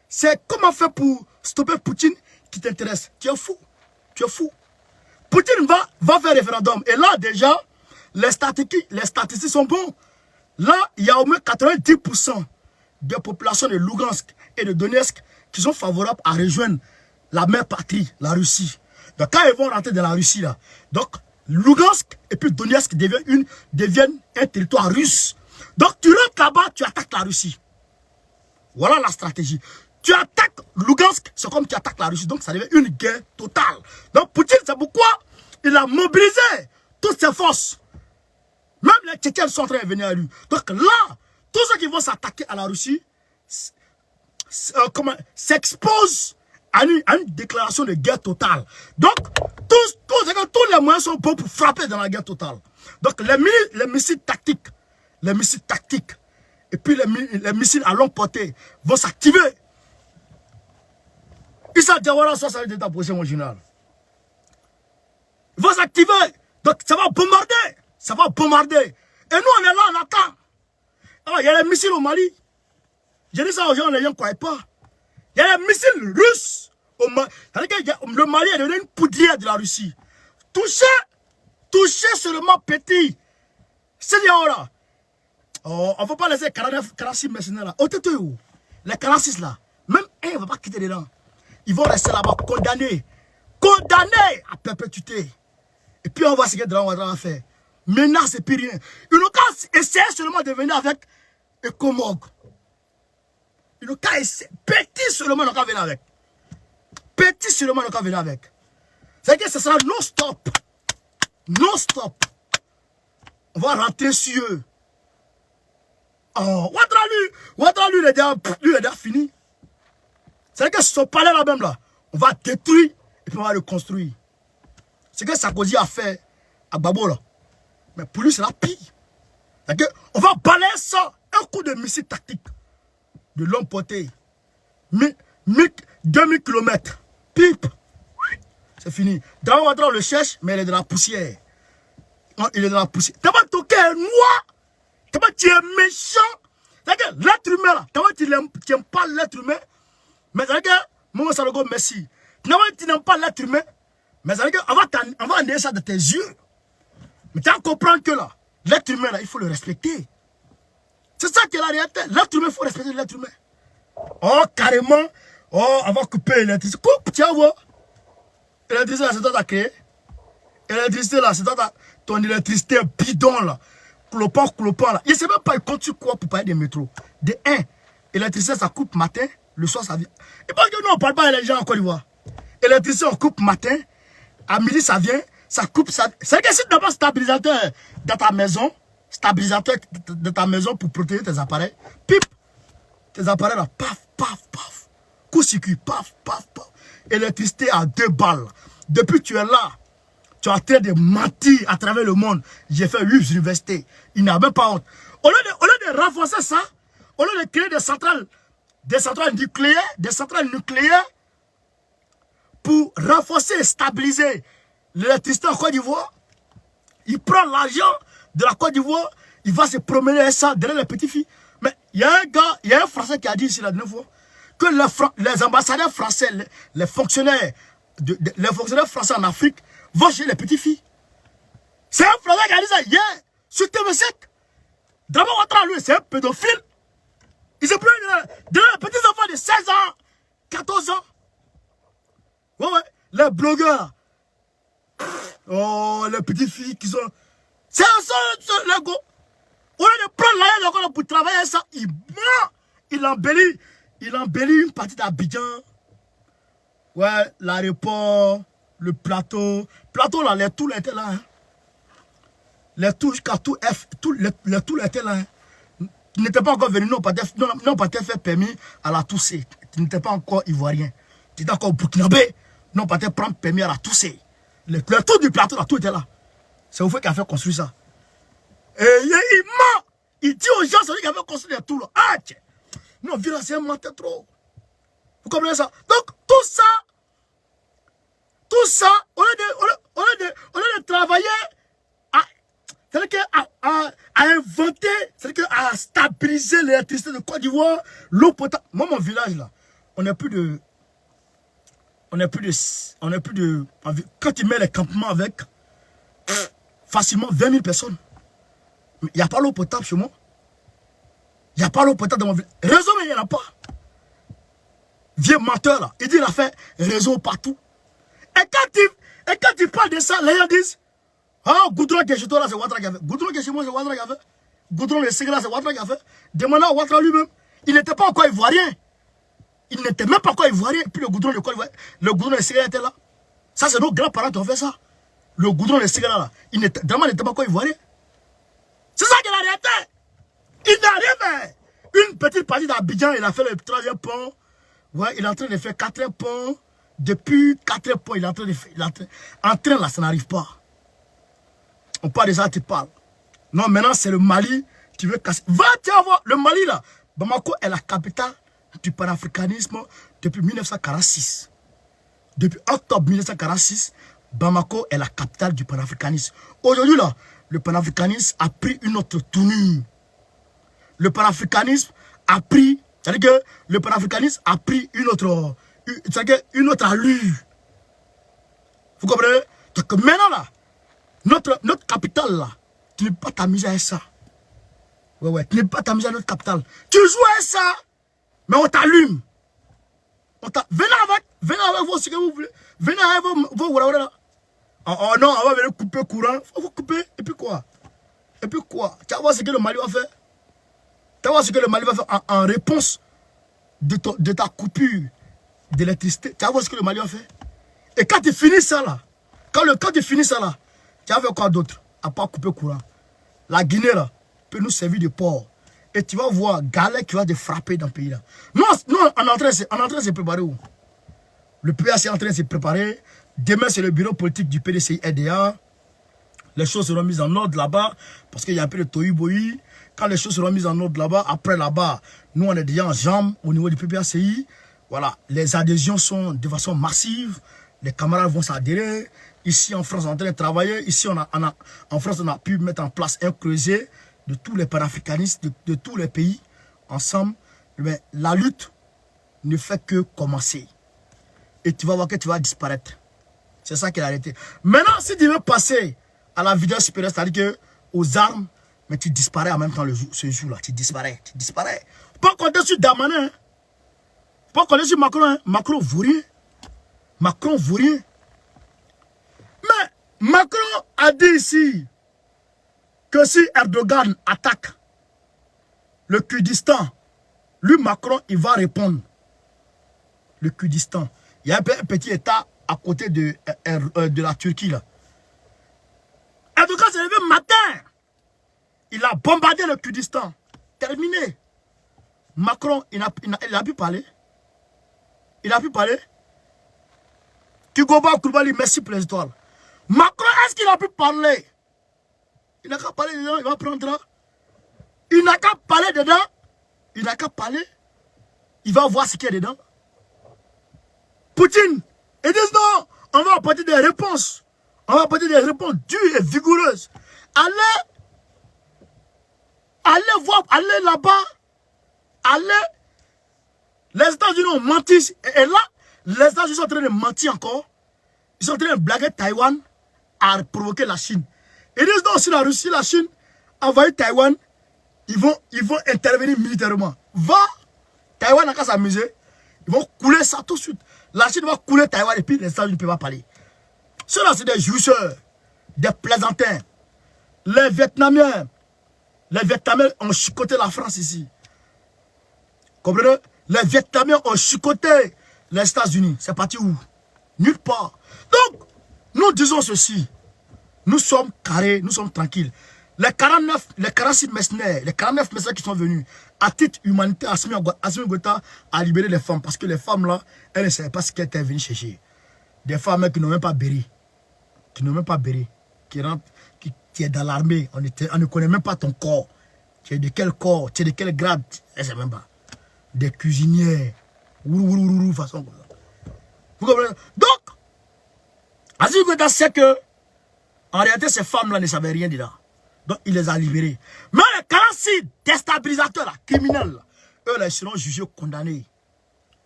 c'est comment faire pour stopper Poutine qui t'intéresse. Tu es fou. Tu es fou. Poutine va faire référendum. Et là, déjà, les statistiques sont bons. Là, il y a au moins 90% des populations de Lugansk et de Donetsk qui sont favorables à rejoindre la mère patrie, la Russie. Donc, quand ils vont rentrer dans la Russie, là, donc, Lugansk et puis Donetsk deviennent un territoire russe. Donc tu rentres là-bas, tu attaques la Russie. Voilà la stratégie. Tu attaques Lugansk, c'est comme tu attaques la Russie. Donc ça devient une guerre totale. Donc Poutine, c'est pourquoi il a mobilisé toutes ses forces. Même les Tchétchènes sont en train de venir à lui. Donc là, tous ceux qui vont s'attaquer à la Russie s'exposent à une déclaration de guerre totale. Donc, tous les moyens sont bons pour frapper dans la guerre totale. Donc, les missiles tactiques, et puis les missiles à longue portée vont s'activer. Issa Diawara, ça va être approché, mon général. Ils vont s'activer. Donc, ça va bombarder. Ça va bombarder. Et nous, on est là, on attend. Alors, il y a les missiles au Mali. J'ai dit ça aux gens, les gens ne croient pas. Il y a les missiles russes. Le Mali est devenu une poudrière de la Russie. Toucher seulement petit. C'est là. Oh, on ne va pas laisser 46 mercenaires là. Les 46 là. Même un ne va pas quitter dedans. Ils vont rester là-bas condamnés. Condamnés à perpétuité. Et puis on voit ce que Drawadra va faire. Menace et puis rien. Ils n'ont qu'à essayer seulement de venir avec Ecomog. Ils n'ont qu'à essayer. Petit seulement, ils n'ont qu'à venir avec. Petit seulement, ils n'ont qu'à venir avec. C'est que ce sera non-stop. Non-stop. On va rentrer sur eux. Oh, Ouattara, lui, il est déjà fini. C'est que ce palais là même là, on va détruire et puis on va le construire. C'est ce que Sarkozy a fait à Gbagbo là. Mais pour lui, c'est la pire. C'est que on va balayer ça, un coup de missile tactique de longue portée. 2000 km. Pipe. C'est fini. Drawadra, on le cherche, mais il est de la poussière. Il est de la poussière. T'as pas toqué un noir. T'as pas tu es méchant. C'est que l'être humain là, t'as pas tu n'aimes pas l'être humain. Mais c'est que, Momo Sanogo, merci. Tu n'aimes pas l'être humain. Mais c'est que, on va enlever ça de tes yeux. Mais tu vas comprendre que là, l'être humain là, il faut le respecter. C'est ça qui est la réalité. L'être humain, il faut respecter l'être humain. Oh, carrément. Oh, on va couper l'électricité. Coupe, tiens, voir. L'électricité là, c'est toi qui as créé. L'électricité là, c'est toi ton électricité bidon là. Clopant là. Je ne sais même pas, il compte sur quoi pour parler des métros. De 1, l'électricité ça coupe matin, le soir ça vient. Et parce que nous on ne parle pas avec les gens en Côte d'Ivoire. L'électricité on coupe matin, à midi ça vient, ça coupe ça. C'est que si tu n'as pas stabilisateur dans ta maison, pour protéger tes appareils, pip, tes appareils là, paf, paf, paf. Coup-circuit, paf, paf, paf. électricité à 2 balles. Depuis tu es là, tu es en train de mentir à travers le monde. J'ai fait 8 universités. Il n'a même pas honte. Au lieu de renforcer ça, au lieu de créer des centrales nucléaires pour renforcer et stabiliser l'électricité en Côte d'Ivoire, il prend l'argent de la Côte d'Ivoire, il va se promener avec ça derrière les petites filles. Mais il y a un gars, il y a un Français qui a dit ici la dernière fois que les ambassadeurs français, les fonctionnaires français en Afrique vont chez les petites filles. C'est un Français qui a dit ça hier sur TV7. D'abord, Ouattara, lui, c'est un pédophile. Il se prend derrière les petits enfants de 16 ans, 14 ans. Ouais, les blogueurs. Oh, les petites filles qui sont... C'est un seul, les gars. Au lieu de prendre l'argent pour travailler ça, il ment. Il embellit une partie d'Abidjan. Ouais, l'aéroport, le plateau. Plateau là, les tours étaient là. Hein. Les tours jusqu'à tout F, les tours étaient là. Hein. Tu n'étais pas encore venu, non pas fait permis à la Toussé. Tu n'étais pas encore ivoirien. Tu étais encore burkinabé. Non pas prendre permis à la Toussé. Les tours du plateau là, tout était là. C'est vous qui a fait construire ça. Et il ment. Il dit aux gens, c'est lui qui a fait construire les tours là. Ah, tiens. Non, violence, c'est un menteur trop. Vous comprenez ça? Donc, tout ça, au lieu de travailler à inventer, c'est-à-dire à stabiliser l'électricité de Côte d'Ivoire, l'eau potable. Moi, mon village, là, on n'a plus de... Quand tu mets les campements avec, facilement 20 000 personnes. Il n'y a pas l'eau potable chez moi. Il n'y a pas l'eau potable dans mon village. Réseau, mais il n'y en a pas. Vieux menteur, là. Il dit qu'il a fait réseau partout. Et quand tu parles de ça, les gens disent, ah, Goudron qui est chez toi là, c'est Ouattara qui a fait. Goudron qui est chez moi, c'est Ouattara qui a fait. Goudron le Ségué là, c'est Ouattara qui a fait. Demandez à Ouattara lui-même. Il n'était pas encore ivoirien. Il n'était même pas encore ivoirien. Puis le Goudron le Ségué était là. Ça, c'est nos grands-parents qui ont fait ça. Le Goudron le Ségué là, il n'était pas encore ivoirien. C'est ça qu'il a réalité. Il n'a rien fait. Une petite partie d'Abidjan, il a fait le 3e pont. Ouais, il est en train de faire 4e pont. Depuis 4e pont, il est en train de faire. En train là, ça n'arrive pas. On parle de ça, tu parles. Non, maintenant c'est le Mali. Tu veux casser. Va, tu vas voir. Le Mali là. Bamako est la capitale du panafricanisme depuis 1946. Depuis octobre 1946, Bamako est la capitale du panafricanisme. Aujourd'hui là, le panafricanisme a pris une autre tournure. Le panafricanisme a pris, c'est-à-dire que le panafricanisme a pris une autre allure. Vous comprenez? Donc maintenant là, notre capitale là, tu ne peux pas t'amuser avec ça. Ouais, tu ne peux pas t'amuser avec notre capitale. Tu joues avec ça, mais on t'allume. Venez avec vos ce que vous voulez. Venez avec vos là. Oh non, on va venir couper courant. Faut vous couper. Et puis quoi? Tu vas voir ce que le Mali va faire. Tu vas voir ce que le Mali va faire en réponse de ta coupure d'électricité. Tu vas voir ce que le Mali va faire. Et quand tu finis ça là, quand tu finis ça là, tu vas faire quoi d'autre? À part couper courant. La Guinée là, peut nous servir de port. Et tu vas voir Galère qui va te frapper dans le pays là. Non, on est en train de se préparer où? Le PAC est en train de se préparer. Demain, c'est le bureau politique du PDCI RDA. Les choses seront mises en ordre là-bas. Parce qu'il y a un peu de tohu-bohu. Quand les choses seront mises en ordre là-bas, après là-bas, nous on est déjà en jambes au niveau du PPACI. Voilà, les adhésions sont de façon massive. Les camarades vont s'adhérer. Ici en France, on est en train de travailler. Ici, en France, on a pu mettre en place un creuset de tous les panafricanistes, de tous les pays ensemble. Mais la lutte ne fait que commencer. Et tu vas voir que tu vas disparaître. C'est ça qu'il a arrêté. Maintenant, si tu veux passer à la vitesse supérieure, c'est-à-dire aux armes, mais tu disparais en même temps ce jour-là. Tu disparais. Pas compter sur Damanin. Pas compter sur Macron. Hein. Macron vaut rien. Mais Macron a dit ici que si Erdogan attaque le Kurdistan, lui, Macron, il va répondre. Le Kurdistan. Il y a un petit état à côté de la Turquie, là. Erdogan s'est levé matin. Il a bombardé le Kurdistan. Terminé. Macron, il a pu parler. Kigoba Koulibaly, merci pour les étoiles. Macron, est-ce qu'il a pu parler? Il n'a qu'à parler dedans, il va prendre. Il n'a qu'à parler dedans. Il n'a qu'à parler. Il va voir ce qu'il y a dedans. Poutine, ils disent non, on va apporter des réponses. On va apporter des réponses dures et vigoureuses. Allez voir, allez là-bas. Allez. Les États-Unis ont menti. Et là, les États-Unis sont en train de mentir encore. Ils sont en train de blaguer Taïwan à provoquer la Chine. Ils disent non, si la Russie, la Chine envahit Taïwan, ils vont intervenir militairement. Va, Taïwan n'a qu'à s'amuser. Ils vont couler ça tout de suite. La Chine va couler Taïwan et puis les États-Unis ne peuvent pas parler. Ceux-là, c'est des jouisseurs, des plaisantins. Les Vietnamiens ont chicoté la France ici. Comprenez? Les Vietnamiens ont chicoté les États-Unis. C'est parti où? Nulle part. Donc, nous disons ceci. Nous sommes carrés, nous sommes tranquilles. Les 46 mercenaires, les 49 mercenaires qui sont venus, à titre humanitaire, Assimi Goïta a libéré les femmes. Parce que les femmes là, elles ne savaient pas ce qu'elles étaient venues chercher. Des femmes qui n'ont même pas béri. Qui n'ont même pas béri. Qui est dans l'armée. On ne connaît même pas ton corps. Tu es de quel corps? Tu es de quel grade? Elle ne sait même pas. Des cuisinières. Façon comme ça. Vous comprenez? Donc, Assimi Goïta sait que, en réalité, ces femmes-là ne savaient rien dedans. Donc, il les a libérés. Mais les 46 déstabilisateurs, là, criminels, là, eux, là, ils seront jugés, condamnés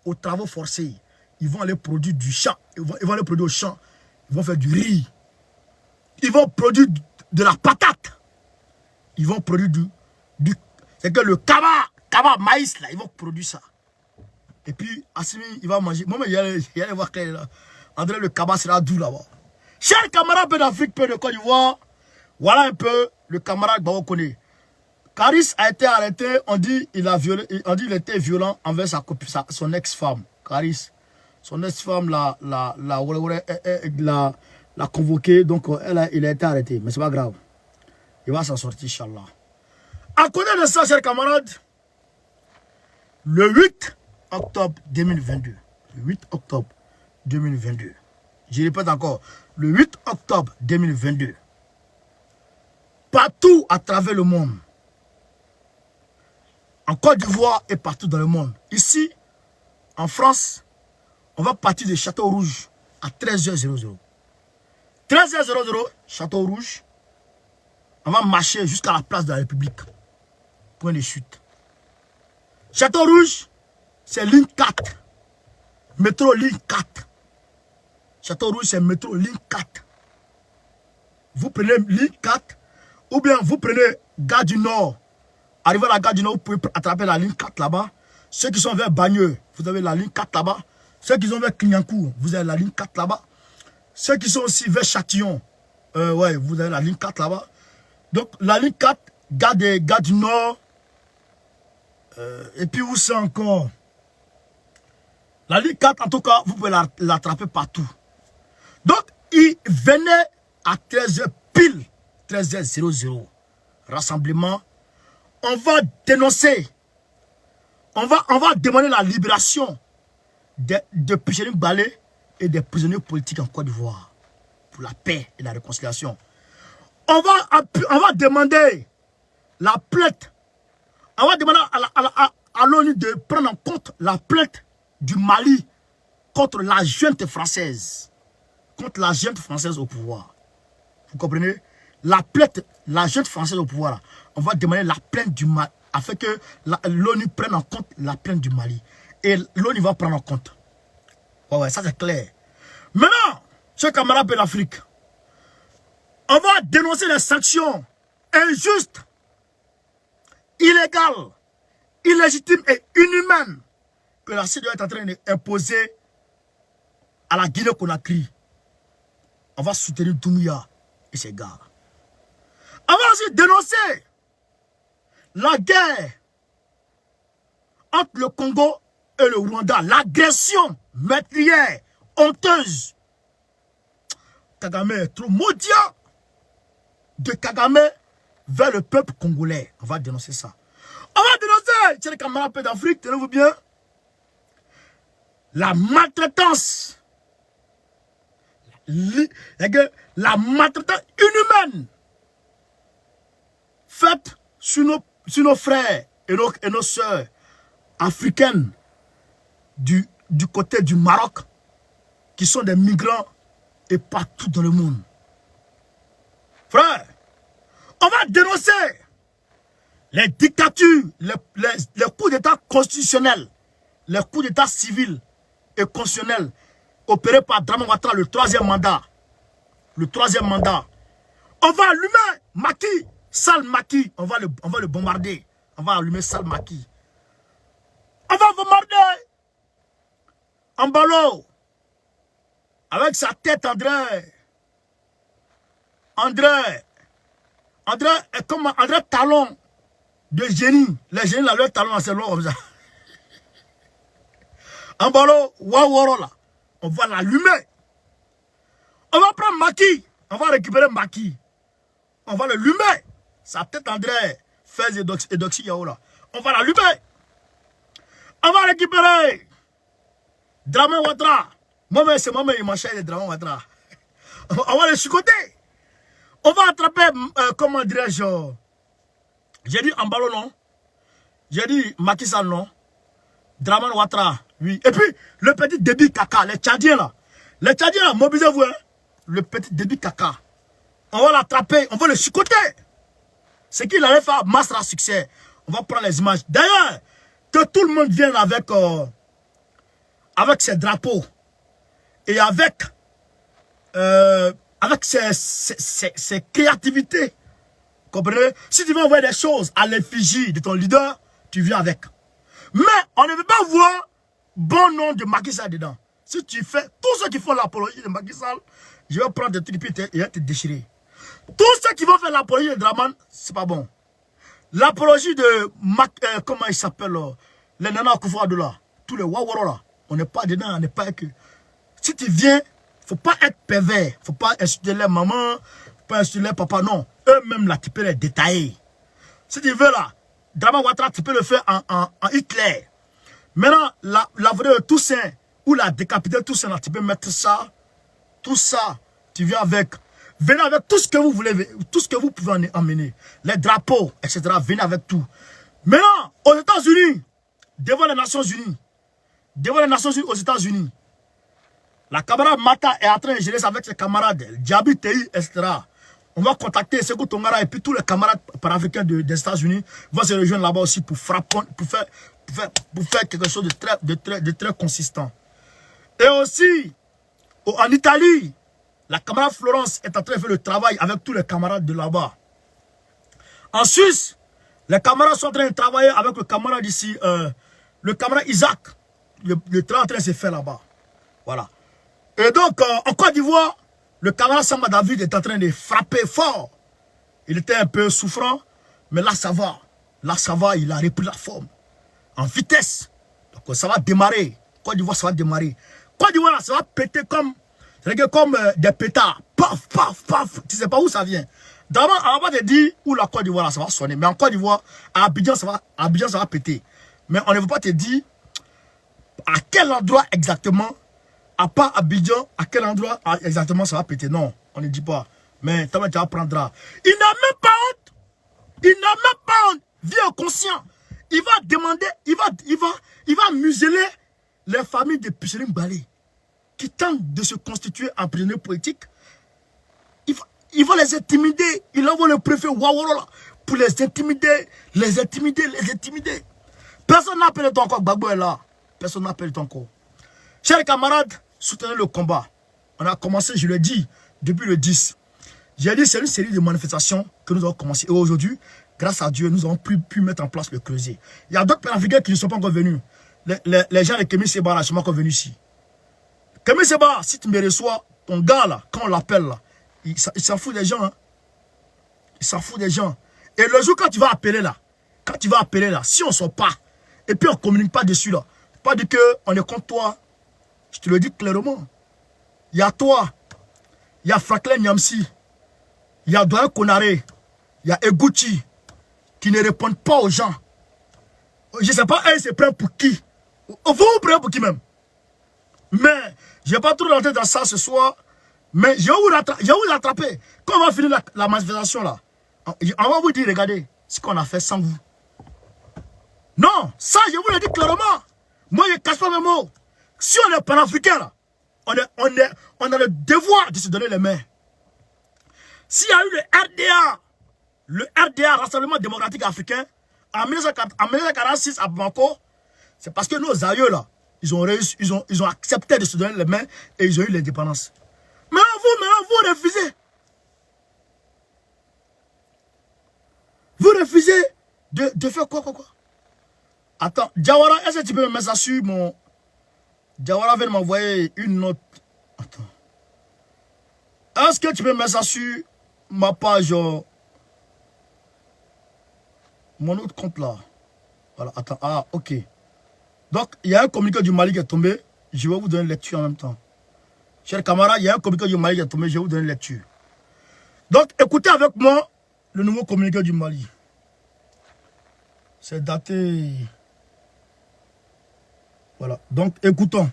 aux travaux forcés. Ils vont aller produire du champ. Ils vont aller produire au champ. Ils vont faire du riz. Ils vont produire de la patate. Ils vont produire c'est que le kaba maïs, là, ils vont produire ça. Et puis, Assimi, il va manger. Moi, il y a voir clair, là. André, le kaba sera doux là-bas. Chers camarades, peu d'Afrique, peu de Côte d'Ivoire, voilà un peu le camarade Bao connaît. Karis a été arrêté, on dit il était violent envers son ex-femme. Karis, son ex-femme l'a convoqué, donc il a été arrêté. Mais c'est pas grave. Il va s'en sortir, Inch'Allah. À côté de ça, chers camarades, le 8 octobre 2022, le 8 octobre 2022, je répète encore, le 8 octobre 2022, partout à travers le monde, en Côte d'Ivoire et partout dans le monde, ici, en France, on va partir de Château Rouge à 13h00. 13h00, Château Rouge, on va marcher jusqu'à la place de la République. Point de chute. Château Rouge, c'est ligne 4. Métro ligne 4. Château Rouge, c'est métro ligne 4. Vous prenez ligne 4, ou bien vous prenez Gare du Nord. Arrivez à la Gare du Nord, vous pouvez attraper la ligne 4 là-bas. Ceux qui sont vers Bagneux, vous avez la ligne 4 là-bas. Ceux qui sont vers Clignancourt, vous avez la ligne 4 là-bas. Ceux qui sont aussi vers Châtillon, ouais, vous avez la ligne 4 là-bas. Donc la ligne 4, Gare du Nord. Et puis où c'est encore? La ligne 4, en tout cas, vous pouvez l'attraper partout. Donc, il venait à 13h pile, 13h00. Rassemblement. On va dénoncer. On va demander la libération de Pichering Balé et des prisonniers politiques en Côte d'Ivoire. Pour la paix et la réconciliation. On va demander la plainte. On va demander à l'ONU de prendre en compte la plainte du Mali contre la junte française. Contre la junte française au pouvoir. Vous comprenez? La junte française au pouvoir. On va demander la plainte du Mali. Afin que l'ONU prenne en compte la plainte du Mali. Et l'ONU va prendre en compte. Ouais, ça c'est clair. Maintenant, chers camarades de l'Afrique, on va dénoncer les sanctions injustes, illégales, illégitimes et inhumaines que la CEDEAO est en train d'imposer à la Guinée-Conakry. On va soutenir Doumbouya et ses gars. On va aussi dénoncer la guerre entre le Congo et le Rwanda. L'agression meurtrière, honteuse. Kagame est trop maudit de Kagame vers le peuple congolais. On va dénoncer ça. On va dénoncer, chers camarades d'Afrique, tenez-vous bien, la maltraitance la maltraitance inhumaine faite sur nos frères et nos sœurs africaines du côté du Maroc, qui sont des migrants et partout dans le monde. Frère, on va dénoncer les dictatures, les coups d'état constitutionnels, les coups d'état civils et constitutionnels opérés par Dramane Ouattara, le troisième mandat. Le troisième mandat. On va allumer Macky, Sall Macky, on va le bombarder. On va allumer Sall Macky. On va bombarder Embalo avec sa tête, André est comme André Talon de génie. Les génies, là, leur talon, c'est long comme ça. Embalo, Waworo, là, on va l'allumer. On va prendre Macky, on va récupérer Macky. On va l'allumer. Sa tête, André, Fez et Doxy Yao, là. On va l'allumer. On va récupérer Dramane Ouattara. Moi-même, c'est moi-même, il m'enchaîne les Dramane Ouattara. On va le chicoter. On va attraper, comment dirais-je, j'ai dit Embalo non, j'ai dit Macky Sall non, Dramane Ouattara, oui. Et puis, le petit débit caca, les Tchadiens là. Les Tchadiens là, mobilisez-vous, hein. Le petit débit caca. On va l'attraper, on va le chicoter. C'est qu'il allait faire master à succès. On va prendre les images. D'ailleurs, que tout le monde vienne avec ses drapeaux et avec ses créativités. Comprenez? Si tu veux envoyer des choses à l'effigie de ton leader, tu viens avec. Mais on ne veut pas voir bon nom de Macky Sall dedans. Si tu fais, tous ceux qui font l'apologie de Macky Sall, je vais prendre des trucs et te déchirer. Tous ceux qui vont faire l'apologie de Dramane, c'est pas bon. L'apologie de comment il s'appelle, les Nana Akufo-Addo là, tous les Waworo là, on n'est pas dedans, on n'est pas que. Si tu viens, faut pas être pervers, faut pas insulter les mamans, faut pas insulter les papas, non. Eux-mêmes là, tu peux les détailler. Si tu veux là, Dramane Ouattara, tu peux le faire en Hitler. Maintenant, la vraie de Toussaint, ou la décapitée de Toussaint là, tu peux mettre ça, tout ça, tu viens avec. Venez avec tout ce que vous voulez, tout ce que vous pouvez emmener. Les drapeaux, etc. Venez avec tout. Maintenant, aux États-Unis, devant les Nations Unies, aux États-Unis, la camarade Mata est en train de gérer ça avec ses camarades, Diaby Tei, etc. On va contacter Sékou Tongara et puis tous les camarades panafricains des États-Unis vont se rejoindre là-bas aussi pour frapper, pour faire quelque chose de très consistant. Et aussi, en Italie, la camarade Florence est en train de faire le travail avec tous les camarades de là-bas. En Suisse, les camarades sont en train de travailler avec le camarade ici, le camarade Isaac. Le travail est en train de se faire là-bas. Voilà. Et donc, en Côte d'Ivoire, le camarade Samba David est en train de frapper fort. Il était un peu souffrant, mais là, ça va. Là, ça va, il a repris la forme. En vitesse. Donc, ça va démarrer. Côte d'Ivoire, ça va démarrer. Côte d'Ivoire, ça va péter comme des pétards. Paf, paf, paf. Tu ne sais pas où ça vient. D'abord, on va te dire où la Côte d'Ivoire, ça va sonner. Mais en Côte d'Ivoire, à Abidjan, ça va péter. Mais on ne veut pas te dire à quel endroit exactement, à part Abidjan, à quel endroit exactement ça va péter. Non, on ne dit pas. Mais tu apprendras. Il n'a même pas honte. Il n'a même pas honte. Viens conscient. Il va demander, il va museler les familles de Picheline Balé qui tentent de se constituer en prisonniers politiques. Il va les intimider. Il envoie le préfet Waworo pour les intimider, les intimider. Personne n'a appelé ton corps. Gbagbo est là. Personne n'a appelé ton corps. Chers camarades, soutenez le combat. On a commencé, je l'ai dit, depuis le 10. J'ai dit, c'est une série de manifestations que nous avons commencé. Et aujourd'hui, grâce à Dieu, nous avons pu mettre en place le creuset. Il y a d'autres Panafricains qui ne sont pas encore venus. Les gens de Kémy Séba là, ne sont pas encore venus ici. Kémy Séba, si tu me reçois, ton gars là, quand on l'appelle là, il s'en fout des gens. Hein. Il s'en fout des gens. Et le jour quand tu vas appeler là, si on ne sort pas, et puis on ne communique pas dessus là, pas dire qu'on est contre toi, je te le dis clairement. Il y a toi, il y a Franklin Nyamsi, il y a Doyen Konaré, il y a Eguchi, qui ne répondent pas aux gens. Je ne sais pas, elles se prennent pour qui. Vous vous prenez pour qui même. Mais, je ne vais pas trop rentrer dans ça ce soir. Mais je vais vous rattraper. Quand on va finir la manifestation là, on va vous dire, regardez ce qu'on a fait sans vous. Non, ça je vous le dis clairement. Moi je ne cache pas mes mots. Si on est panafricain là, on a le devoir de se donner les mains. S'il y a eu le RDA, Rassemblement démocratique africain, en 1946 à Bamako, c'est parce que nos aïeux là, ils ont accepté de se donner les mains et ils ont eu l'indépendance. Mais vous refusez. Vous refusez de faire quoi. Attends, Diawara, est-ce que tu peux me mettre ça sur mon... Diawara vient de m'envoyer une note. Attends. Est-ce que tu peux me mettre ça sur ma page... mon autre compte là. Voilà, attends. Ah, ok. Donc, il y a un communiqué du Mali qui est tombé. Je vais vous donner une lecture en même temps. Chers camarades, il y a un communiqué du Mali qui est tombé. Je vais vous donner une lecture. Donc, écoutez avec moi le nouveau communiqué du Mali. C'est daté... Voilà. Donc, écoutons.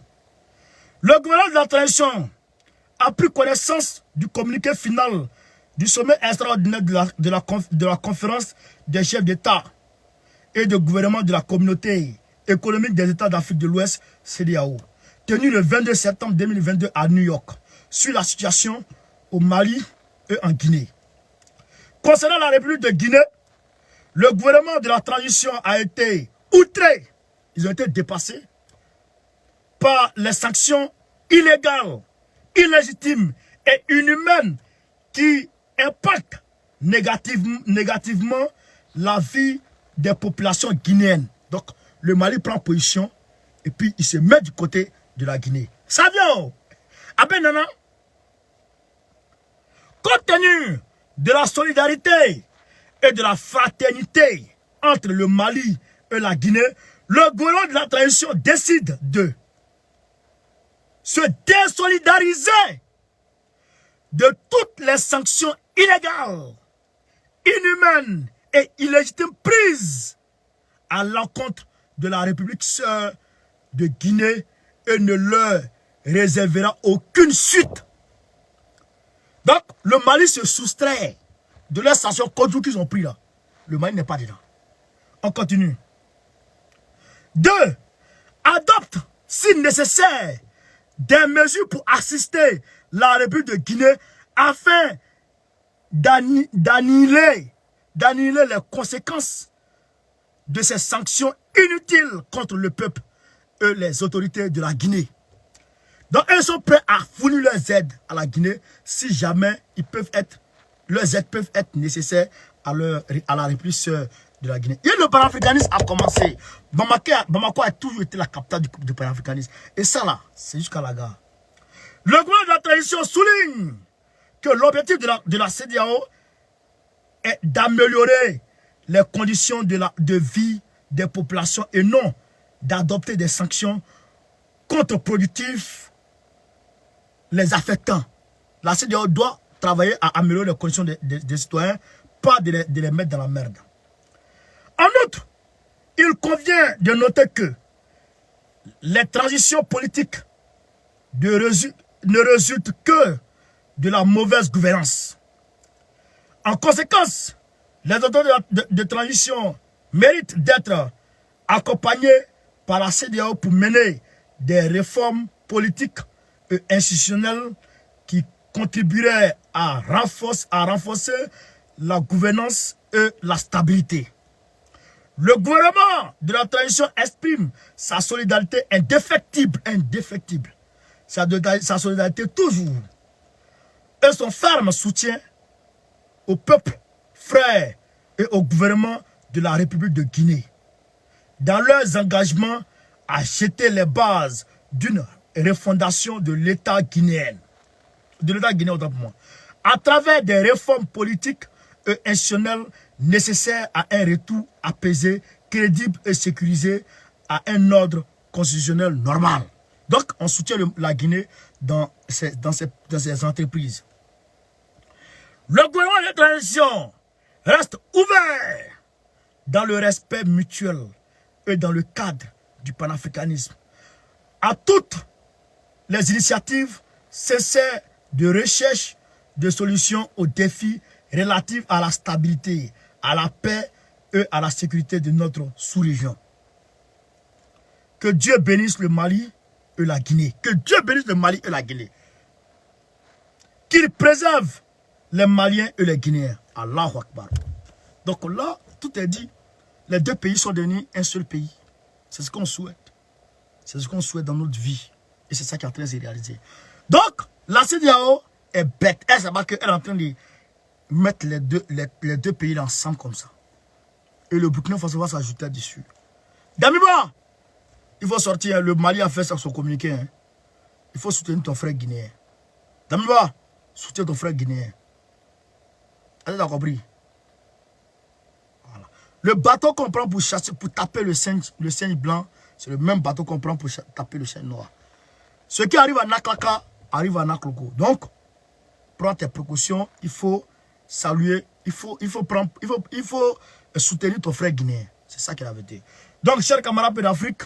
Le gouvernement de la transition a pris connaissance du communiqué final du sommet extraordinaire de la conférence des chefs d'État et de gouvernement de la communauté économique des États d'Afrique de l'Ouest, CEDEAO, tenu le 22 septembre 2022 à New York, sur la situation au Mali et en Guinée. Concernant la République de Guinée, le gouvernement de la transition a été outré. Ils ont été dépassés par les sanctions illégales, illégitimes et inhumaines qui impactent négativement la vie des populations guinéennes. Donc, le Mali prend position et puis il se met du côté de la Guinée. Ça vient. Ah ben non, non. Compte tenu de la solidarité et de la fraternité entre le Mali et la Guinée, le gouvernement de la transition décide de se désolidariser de toutes les sanctions illégales, inhumaines et illégitimes prises à l'encontre de la République sœur de Guinée et ne leur réservera aucune suite. Donc, le Mali se soustrait de leurs sanctions qu'ils ont prises là. Le Mali n'est pas dedans. On continue. 2. Adopte, si nécessaire, des mesures pour assister la République de Guinée afin d'annihiler les conséquences de ces sanctions inutiles contre le peuple et les autorités de la Guinée. Donc, ils sont prêts à fournir leurs aides à la Guinée si jamais leurs aides peuvent être nécessaires à la République de la Guinée. Et le panafricanisme a commencé. Bamako a toujours été la capitale du panafricanisme. Et ça là, c'est jusqu'à la gare. Le gouvernement de la transition souligne que l'objectif de la CEDEAO est d'améliorer les conditions de vie des populations et non d'adopter des sanctions contre-productives les affectant. La CEDEAO doit travailler à améliorer les conditions des citoyens, pas de les mettre dans la merde. En outre, il convient de noter que les transitions politiques ne résultent que de la mauvaise gouvernance. En conséquence, les autorités de transition méritent d'être accompagnés par la CEDEAO pour mener des réformes politiques et institutionnelles qui contribueraient à renforcer la gouvernance et la stabilité. Le gouvernement de la transition exprime sa solidarité indéfectible, sa solidarité toujours, et son ferme soutien au peuple frère et au gouvernement de la République de Guinée, dans leurs engagements à jeter les bases d'une refondation de l'État guinéen, autant pour moi, à travers des réformes politiques et institutionnelles nécessaires à un retour apaisé, crédible et sécurisé à un ordre constitutionnel normal. Donc, on soutient la Guinée dans ces entreprises. Le gouvernement de transition reste ouvert dans le respect mutuel et dans le cadre du panafricanisme à toutes les initiatives sincères de recherche de solutions aux défis relatifs à la stabilité, à la paix et à la sécurité de notre sous-région. Que Dieu bénisse le Mali et la Guinée. Que Dieu bénisse le Mali et la Guinée. Qu'il préserve les Maliens et les Guinéens. Allahu Akbar. Donc là, tout est dit. Les deux pays sont devenus un seul pays. C'est ce qu'on souhaite. C'est ce qu'on souhaite dans notre vie. Et c'est ça qui est en train de se réaliser. Donc, la CEDEAO est bête. Elle sait pas qu'elle est en train de mettre les deux pays ensemble comme ça. Et le Burkina Faso va s'ajouter dessus. Damiba, il faut sortir. Le Mali a fait ça son communiqué. Hein. Il faut soutenir ton frère guinéen. Damiba, soutiens ton frère guinéen. Allez, t'as compris? Voilà. Le bateau qu'on prend pour chasser, pour taper le singe blanc, c'est le même bateau qu'on prend pour taper le singe noir. Ceux qui arrivent à Naklaka arrivent à Nakloko. Donc, prends tes précautions. Il faut saluer. Il faut soutenir ton frère guinéen. C'est ça qu'il avait dit. Donc, chers camarades d'Afrique,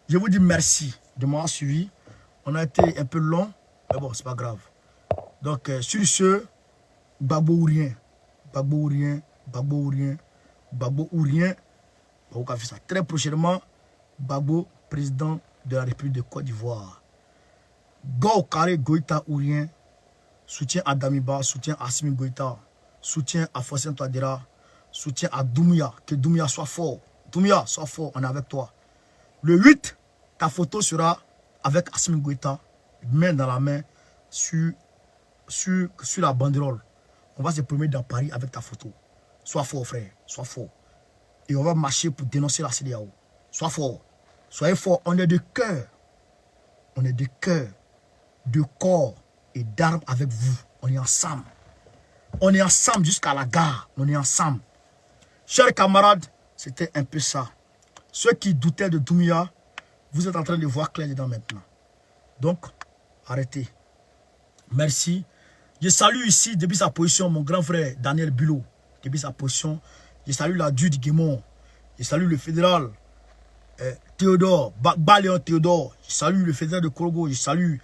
je vous dis merci de m'avoir suivi. On a été un peu long, mais bon, c'est pas grave. Donc, sur ce, Gbagbo ou rien. Gbagbo ou rien. Gbagbo ou rien. Gbagbo ou rien. On va faire ça. Très prochainement, Gbagbo, président de la République de Côte d'Ivoire. Go Kare Goïta ou rien. Soutien à Damiba, soutien à Assimi Goïta, soutien à Fossien Touadéra, soutien à Doumbouya. Que Doumbouya soit fort. Doumbouya, sois fort, on est avec toi. Le 8, ta photo sera avec Assimi Goïta, main dans la main, sur la banderole. On va se promener dans Paris avec ta photo. Sois fort, frère, sois fort. Et on va marcher pour dénoncer la CEDEAO. Sois fort. Soyez fort. On est de cœur. On est de cœur, de corps et d'armes avec vous. On est ensemble. On est ensemble jusqu'à la gare. On est ensemble. Chers camarades, c'était un peu ça. Ceux qui doutaient de Doumbouya, vous êtes en train de voir clair dedans maintenant. Donc, arrêtez. Merci. Je salue ici, depuis sa position, mon grand frère Daniel Bulot. Depuis sa position, je salue la Dude Guémon. Je salue le fédéral Théodore, Baléon Théodore. Je salue le fédéral de Korogo. Je salue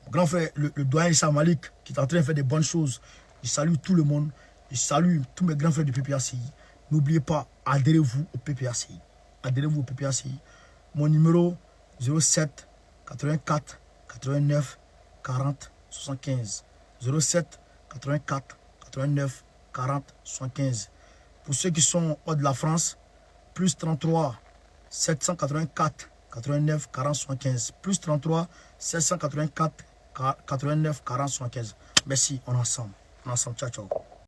mon grand frère, le doyen Issa Malik, qui est en train de faire des bonnes choses. Je salue tout le monde. Je salue tous mes grands frères du PPACI. N'oubliez pas, adhérez-vous au PPACI. Adhérez-vous au PPACI. Mon numéro 07 84 89 40 75. 07 84 89 40 75. Pour ceux qui sont hors de la France, plus 33 784 89 40 75. Plus 33 784 89 40 75. Merci, on est ensemble. On est ensemble. Ciao, ciao.